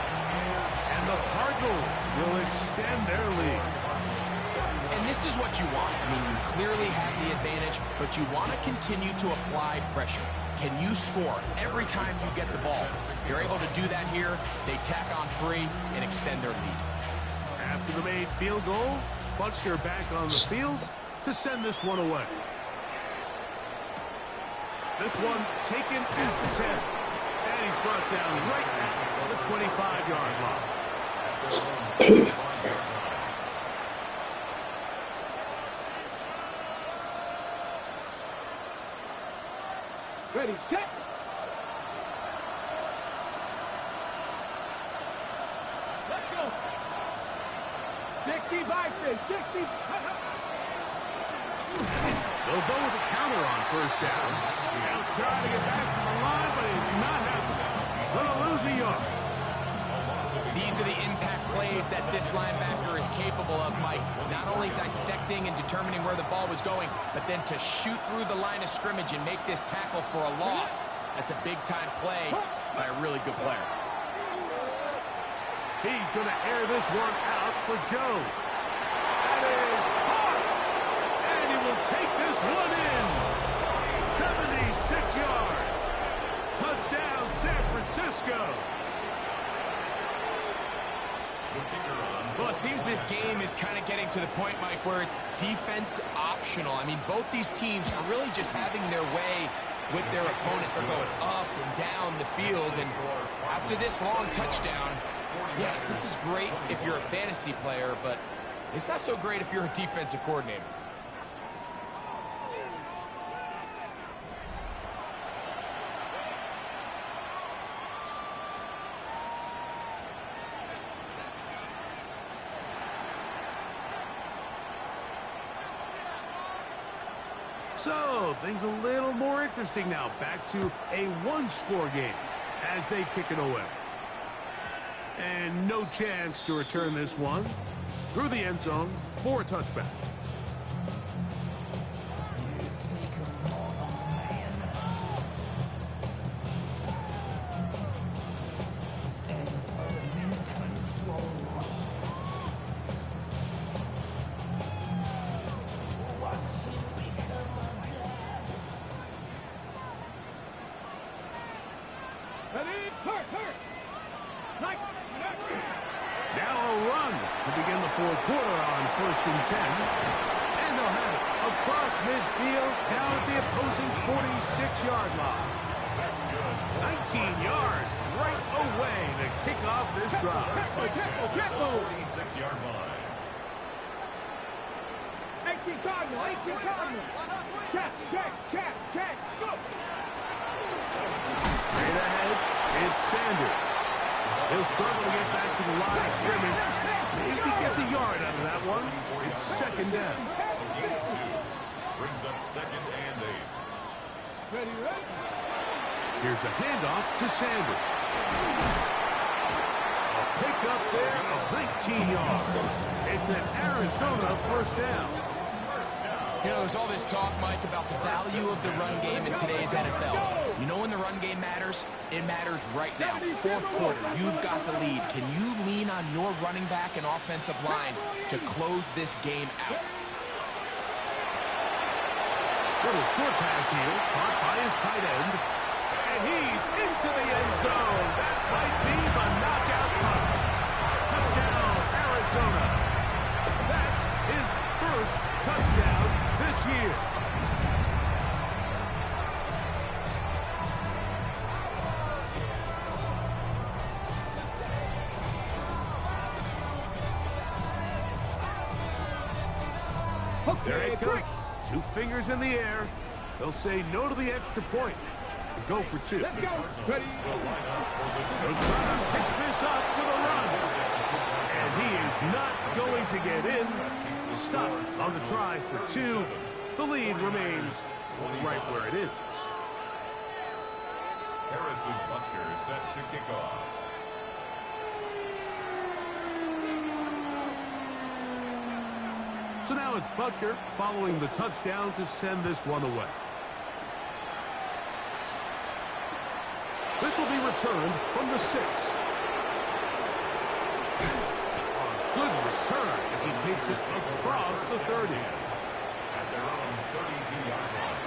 And the Cardinals will extend their lead. And this is what you want. I mean, you clearly have the advantage, but you want to continue to apply pressure. Can you score every time you get the ball? You're able to do that here. They tack on 3 and extend their lead. After the made field goal, Butker back on the field, to send this one away. This one taken at the 10. And he's brought down right at the 25-yard line. Ready, set. Let's go. 60 by 60. They'll go with a counter on first down. Now trying to get back to the line, but it's not happening. Gonna lose a yard. These are the impact plays that this linebacker is capable of, Mike. Not only dissecting and determining where the ball was going, but then to shoot through the line of scrimmage and make this tackle for a loss. That's a big-time play by a really good player. He's going to air this one out for Joe. That is hard. And he will take this one in. 76 yards. Touchdown, San Francisco. Well, it seems this game is kind of getting to the point, Mike, where it's defense optional. I mean, both these teams are really just having their way with their opponent. They're going up and down the field, and after this long touchdown, yes, this is great if you're a fantasy player, but it's not so great if you're a defensive coordinator. So, things a little more interesting now. Back to a one-score game as they kick it away. And no chance to return this one through the end zone for a touchback. Now a run to begin the fourth quarter on 1st and 10. And they'll have it across midfield down at the opposing 46-yard line. 19 yards right away to kick off this drive. 46-yard line. 18 Cardinal, 18 Cardinal. Check, go. Straight ahead, it's Sanders. He'll struggle to get back to the line of scrimmage. Maybe gets a yard out of that one. It's second down. Brings up 2nd and 8. Ready, ready. Here's a handoff to Sanders. A pick up there of 19 yards. It's an Arizona first down. You know, there's all this talk, Mike, about the value of the run game in today's NFL. You know when the run game matters? It matters right now. Fourth quarter, you've got the lead. Can you lean on your running back and offensive line to close this game out? Little short pass here, caught by his tight end. And he's into the end zone. That might be the knockout punch. Touchdown, Arizona. That is first touchdown this year. There it goes. 2 fingers in the air. They'll say no to the extra point and go for 2. Let's go. Ready. They'll try to pick this up with a run. And he is not going to get in. Stop on the try for 2. The lead remains right where it is. Harrison Butker set to kick off. So now it's Butker following the touchdown to send this one away. This will be returned from the 6. A good return as he takes it across the 30. At their own 32-yard line.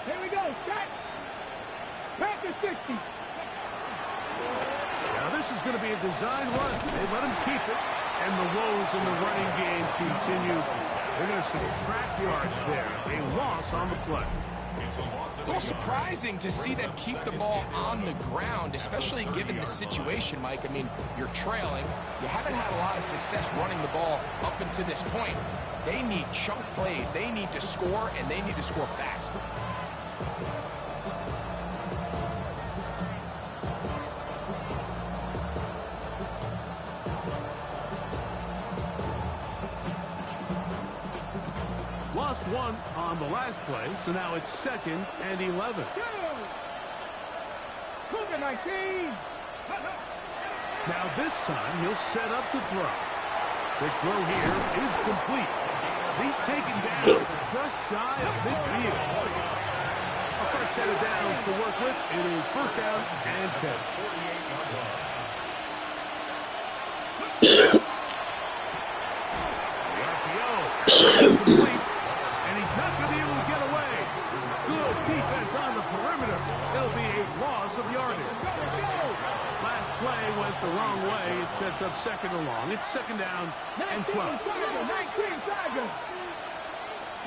Here we go. Set. Panther 60. Now this is going to be a design run. They let him keep it, and the woes in the running game continue. They're going to subtract yards there. A loss on the play. A little surprising to see them keep the ball on the ground, especially given the situation, Mike. I mean, you're trailing. You haven't had a lot of success running the ball up until this point. They need chunk plays. They need to score, and they need to score fast. Lost one on the last play, so now it's 2nd and 11. Cougar 19. Now this time he'll set up to throw. The throw here is complete. He's taken down just shy of midfield. A first set of downs to work with. It is 1st down and 10. The RPO is complete. Not going to be able to get away. Good defense on the perimeter. It'll be a loss of yardage. Last play went the wrong way. It sets up 2nd and long. It's 2nd down and 12. 19 Tigers.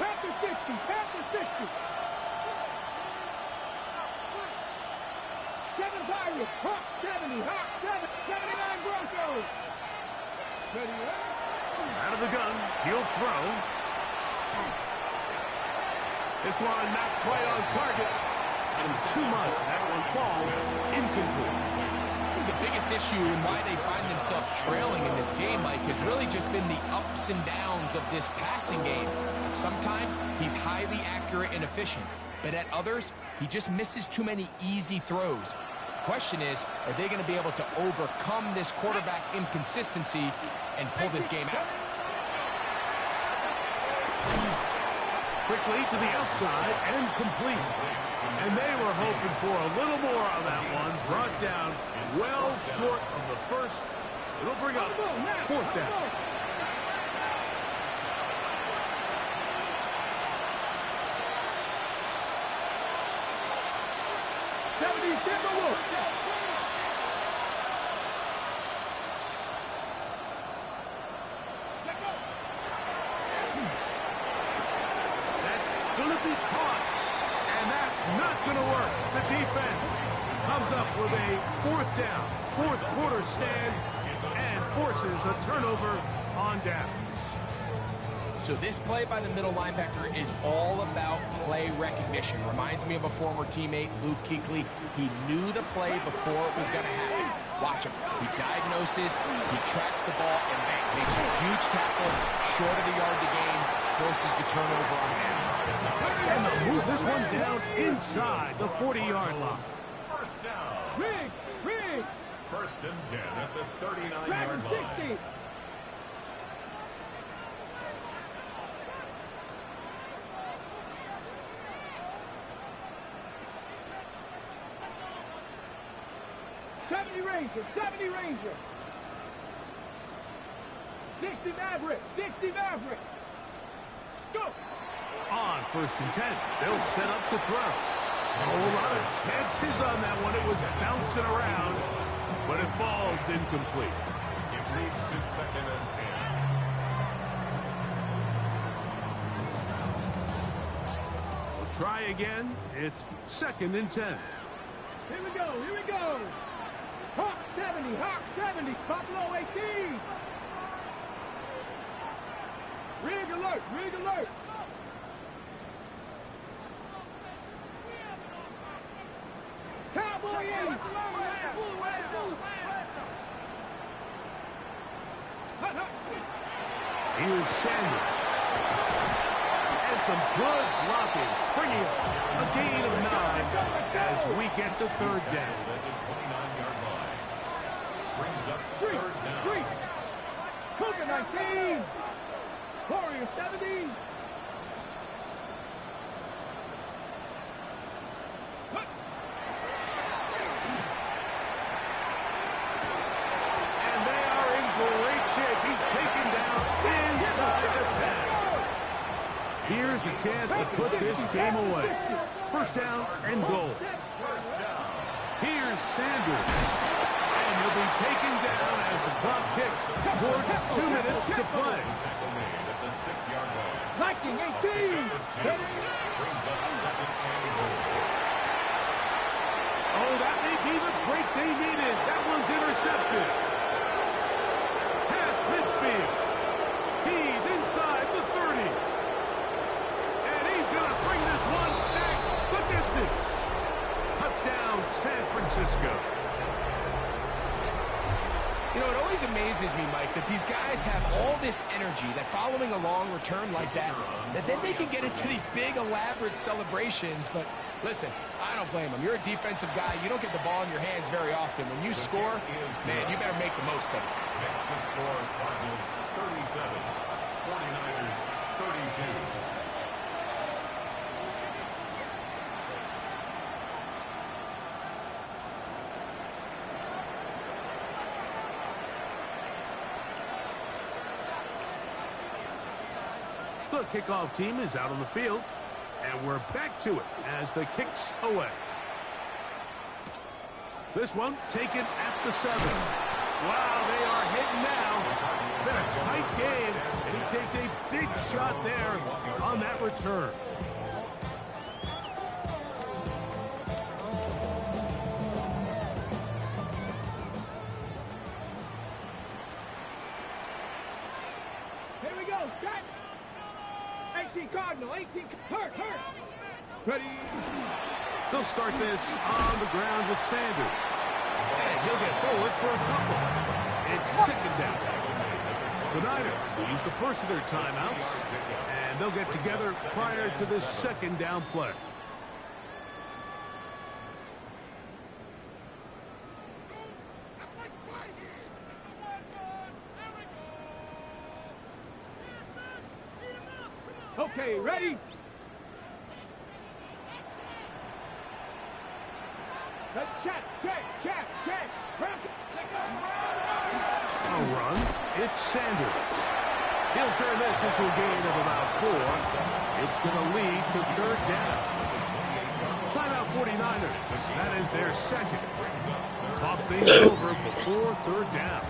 Panther 60. Panther 60. 7 Pirates. Hawk 70. Hawk 7. 79 Broncos. Ready up. Out of the gun. He'll throw. This one not quite on target. And too much. That one falls incomplete. The biggest issue and why they find themselves trailing in this game, Mike, has really just been the ups and downs of this passing game. And sometimes he's highly accurate and efficient, but at others, he just misses too many easy throws. The question is, are they going to be able to overcome this quarterback inconsistency and pull this game out? Quickly to the outside and complete. And they were hoping for a little more on that one. Brought down well short of the first. It'll bring up 4th down. Going to be caught, and that's not going to work. The defense comes up with a 4th down, 4th quarter stand, and forces a turnover on downs. So this play by the middle linebacker is all about play recognition. Reminds me of a former teammate, Luke Kuechly. He knew the play before it was going to happen. Watch him. He diagnoses, he tracks the ball, and bang, makes a huge tackle, short of the yard to gain, forces the turnover on downs. And they'll move this one down inside the 40-yard line. 1st down. Rig. 1st and 10 at the 39-yard Dragon line. 60. '70 Ranger. 60 Maverick. 60 Maverick. Go. On 1st and 10, they'll set up to throw. A whole lot of chances on that one. It was bouncing around, but it falls incomplete. It leads to 2nd and 10. We'll try again. It's 2nd and 10. Here we go. Hawk 70. Hawk 70. Buffalo 18. Rig alert. Cowboy 80. Here's Sanders. And some good blocking. Springing up. A gain of 9 as we get to 3rd down. At the 29-yard line. Brings up 3rd down. Cougar 19. Warrior 70. And they are in great shape. He's taken down inside the 10. Here's a chance to put this game away. First down and goal. Here's Sanders. And he'll be taken down as the clock ticks towards 2 minutes to play. At the 6-yard line. Viking 18. Brings up second and goal. Oh, that may be the break they needed. That one's intercepted. Past midfield. He's inside the 30. And he's going to bring this one back the distance. Touchdown, San Francisco. You know, it always amazes me, Mike, that these guys have all this energy, that following a long return like that then they can get into these big, elaborate celebrations. But listen, I don't blame them. You're a defensive guy. You don't get the ball in your hands very often. When you score, man, you better make the most of it. Next to score, Cardinals 37, 49ers 32. The kickoff team is out on the field, and we're back to it as the kick's away. This one taken at the 7. Wow, they are hitting now. Been a tight game, and he takes a big shot there on that return. Here we go. Set. 18 Cardinal. 18. Hurt. Ready. They'll start this on the ground with Sanders. And he'll get forward for a couple. It's second down. The Niners will use the first of their timeouts, and they'll get together prior to this second down play. Okay, ready. Let's check. A run. It's Sanders. He'll turn this into a gain of about 4. It's going to lead to third down. Timeout 49ers. That is their second. Talk things over before third down.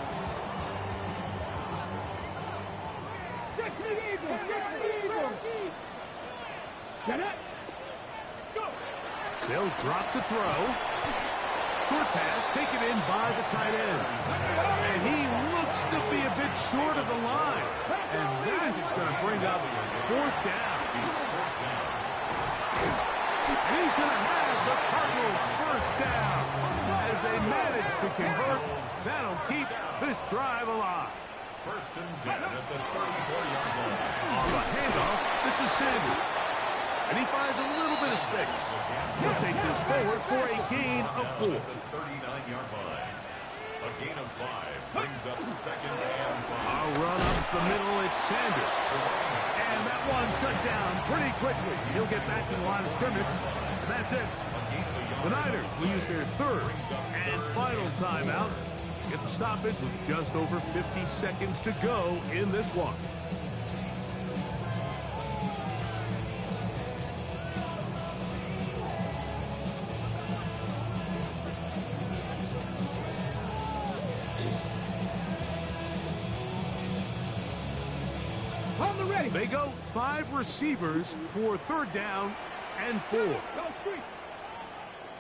Get it. Go. They'll drop to throw. Short pass taken in by the tight end. And he looks to be a bit short of the line. And that is going to bring up fourth down. And he's going to have the Cardinals first down. As they manage to convert, that'll keep this drive alive. First and 10 at the 34-yard line. On the handoff, this is Sanders. And he finds a little bit of space. He'll take this forward for a gain of 4. The 39-yard line. A gain of 5 brings up second and 5. A run up the middle, it's Sanders. And that one shut down pretty quickly. He'll get back to the line of scrimmage, and that's it. The Niners will use their third and final timeout. Get the stoppage with just over 50 seconds to go in this one. They go 5 receivers for third down and 4. Go street.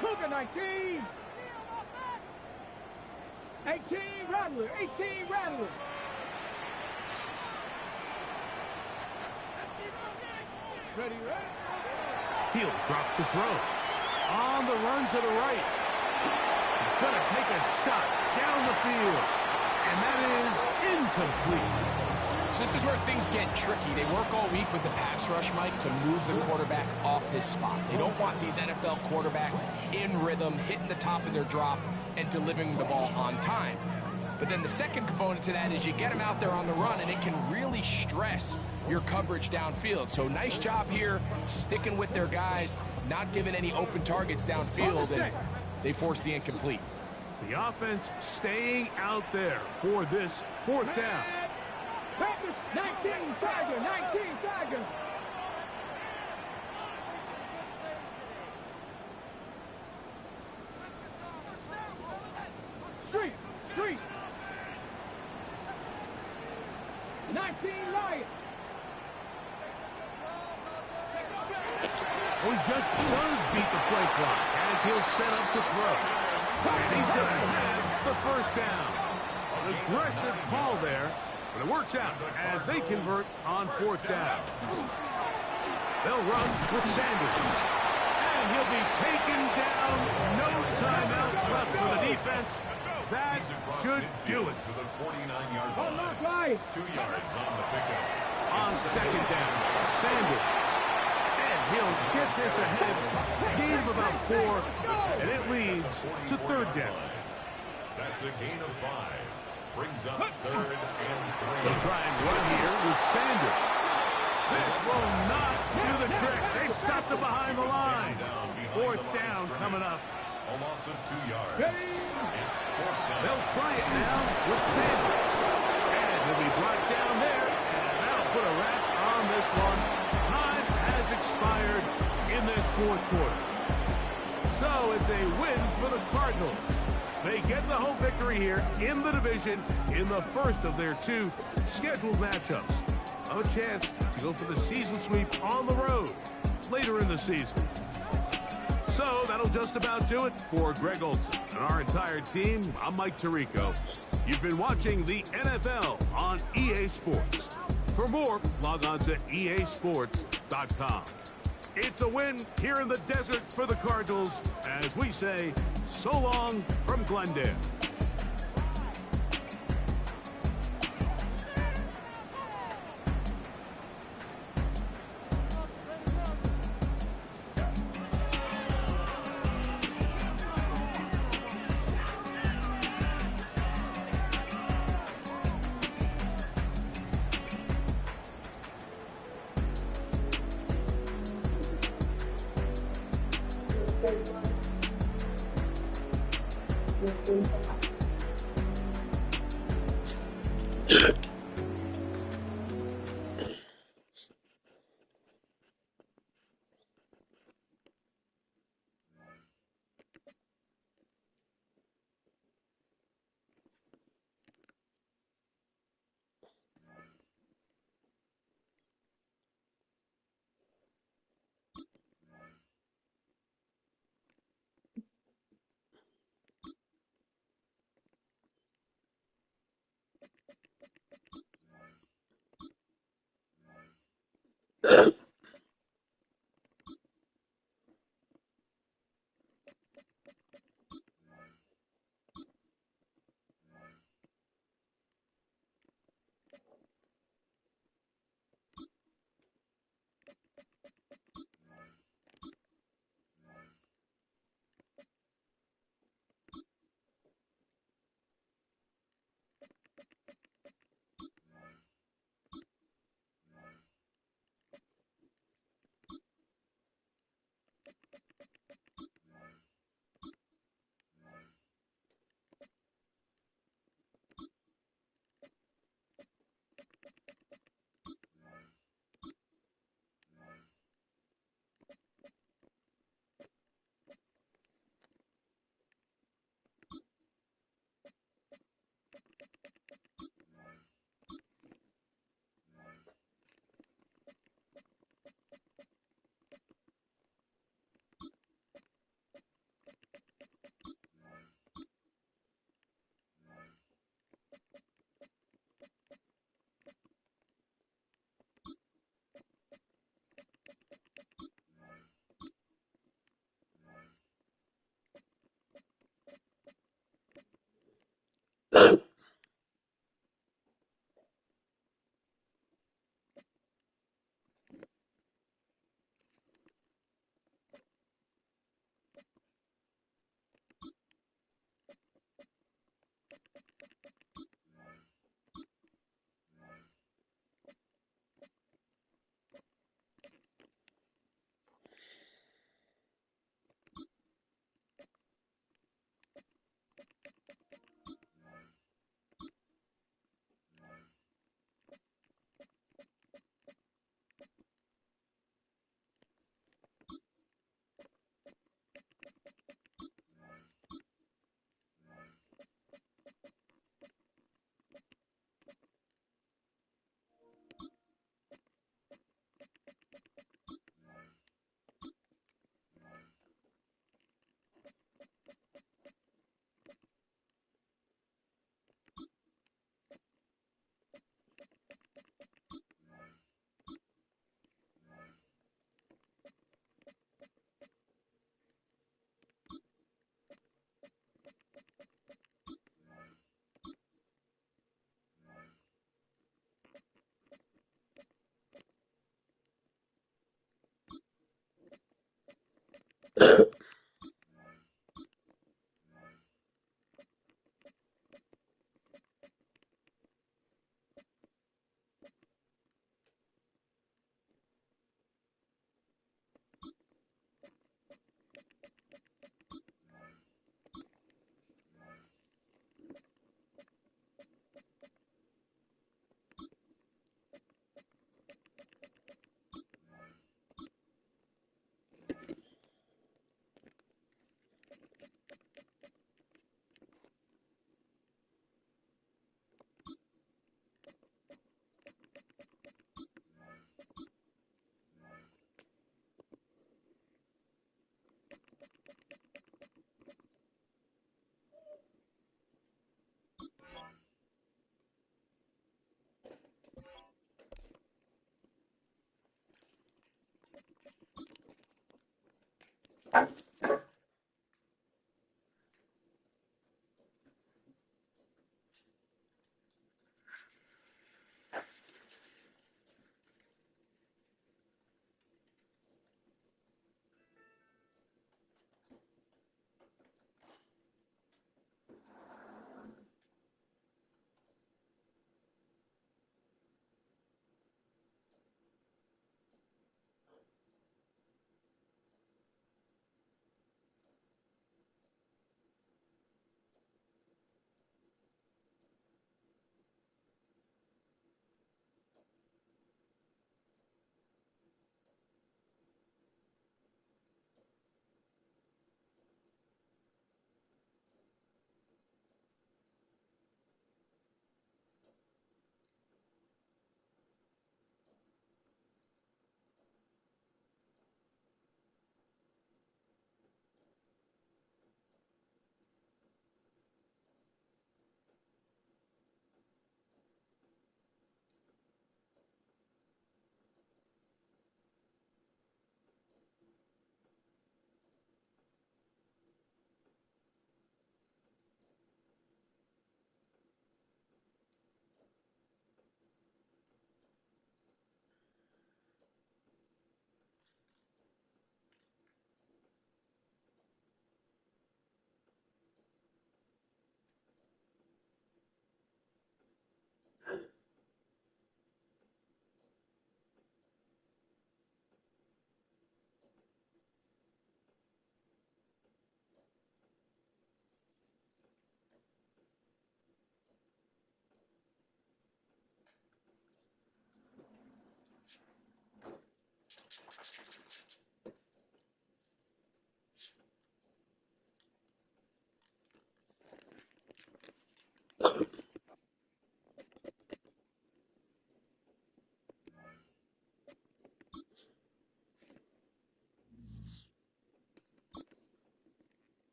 Cougar 19. 18 Rattler. 18 Rattler. Ready. He'll drop to throw. On the run to the right. He's going to take a shot down the field. And that is incomplete. So this is where things get tricky. They work all week with the pass rush, Mike, to move the quarterback off his spot. They don't want these NFL quarterbacks in rhythm, hitting the top of their drop, and delivering the ball on time. But then the second component to that is you get them out there on the run, and it can really stress your coverage downfield. So nice job here, sticking with their guys, not giving any open targets downfield, and they force the incomplete. The offense staying out there for this fourth down. 19 Tiger. 19 Tiger. 19 Lions. Well, he just does beat the play clock as he'll set up to throw. And he's going to have the first down. An aggressive call there, but it works out as they convert on fourth down. They'll run with Sanders. And he'll be taken down. No timeouts left for the defense. That should do it. To the 49-yard line. Lions. 2 yards on the pickup. On second down, Sanders. And he'll get this ahead. Gain of about 4, and it leads to third down. That's a gain of 5. Brings up third and 3. They'll try and run here with Sanders. This will not do the trick. They've stopped it behind the line. Fourth down coming up. A loss of 2 yards. It's fourth down. They'll try it now with Sanders. And he'll be brought down there. And that'll put a wrap on this one. Time has expired in this fourth quarter. So it's a win for the Cardinals. They get the home victory here in the division in the first of their 2 scheduled matchups. A chance to go for the season sweep on the road later in the season. So that'll just about do it for Greg Olsen and our entire team. I'm Mike Tirico. You've been watching the NFL on EA Sports. For more, log on to easports.com. It's a win here in the desert for the Cardinals as we say so long from Glendale.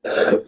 Bye-bye.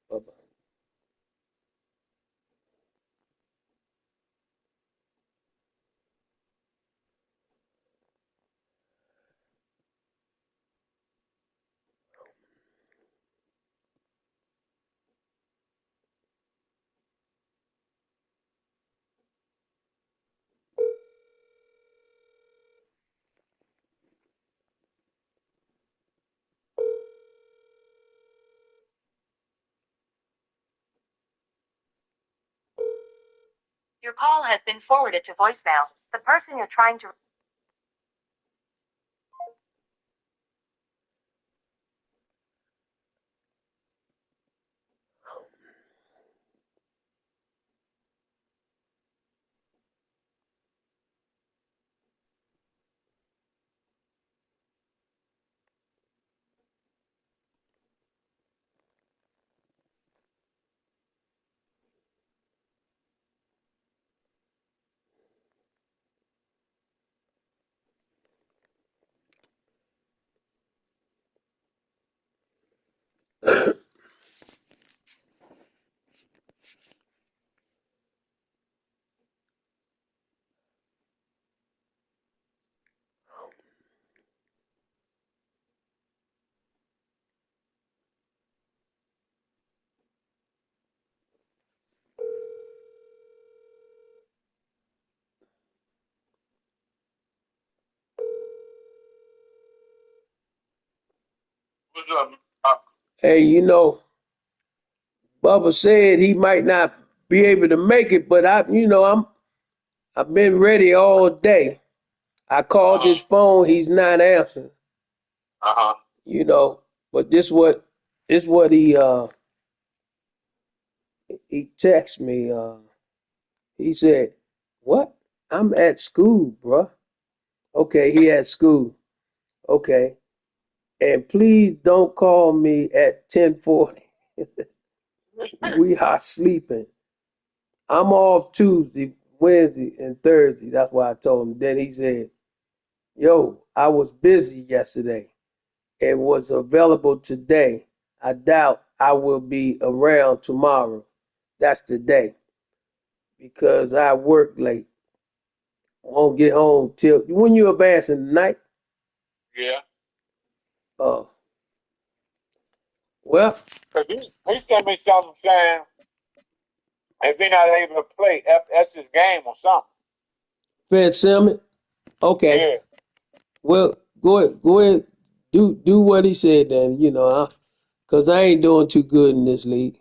Bye-bye. Your call has been forwarded to voicemail. The person you're trying to... What's up? Hey, you know, Bubba said he might not be able to make it, but I've been ready all day. I called his phone, he's not answering. You know, but this what he texted me. He said, "What? I'm at school, bruh." Okay, he at school. Okay, and please don't call me at 10:40. We are sleeping. I'm off Tuesday, Wednesday, and Thursday. That's why I told him. Then he said, "Yo, I was busy yesterday and was available today. I doubt I will be around tomorrow." That's today because I work late. I won't get home till when you advancing tonight. Yeah. Uh, well, Cause he sent me something saying if he not able to play, that's his game or something. Fed Summit. Okay. Yeah. Well, go ahead, do what he said then. Cause I ain't doing too good in this league.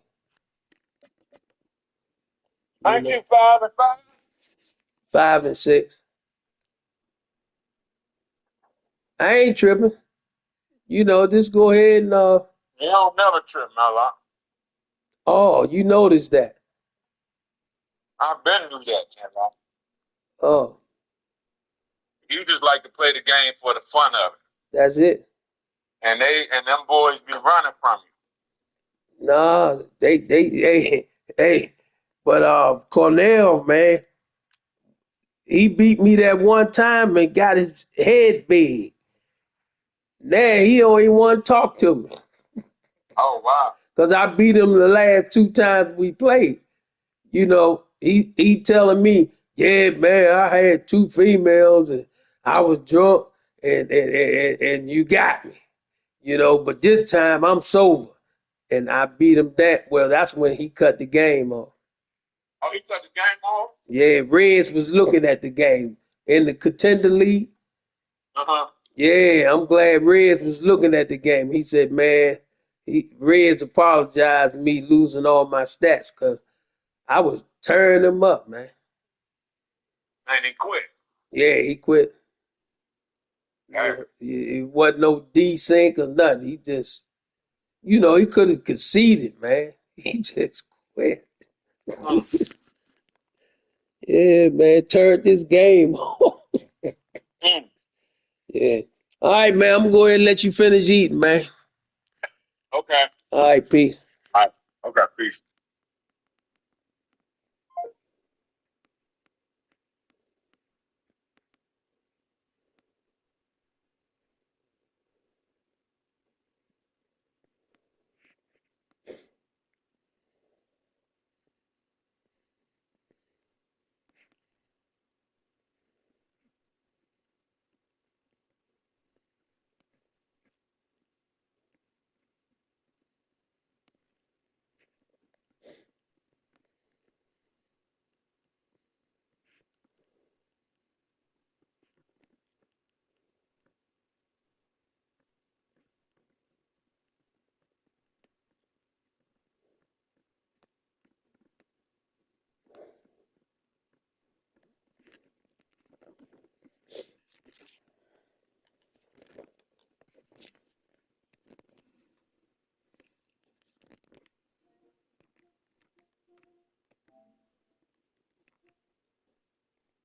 Aren't you 5-5? 5-6. I ain't tripping. Just go ahead and You don't never trip, Mella. oh, you noticed that. I've been through that, Mella. Oh, You just like to play the game for the fun of it. that's it. And them boys be running from you. Nah, hey, but Cornell, man, he beat me that one time and got his head big. Now he don't even want to talk to me. Oh wow. Cause I beat him the last two times we played. He telling me, yeah, man, I had two females and I was drunk and you got me. But this time I'm sober and I beat him that well. That's when he cut the game off. Oh, he cut the game off? Yeah, Reds was looking at the game in the contender league. Yeah, I'm glad Reds was looking at the game. He said, man, Reds apologized for me losing all my stats because I was tearing him up, man. And he quit. Yeah, he quit. Yeah. It wasn't no desync or nothing. He just, he could have conceded, man. He just quit. Yeah, man, turned this game off. Yeah. All right, man, I'm going to go ahead and let you finish eating, man. Okay. All right, peace.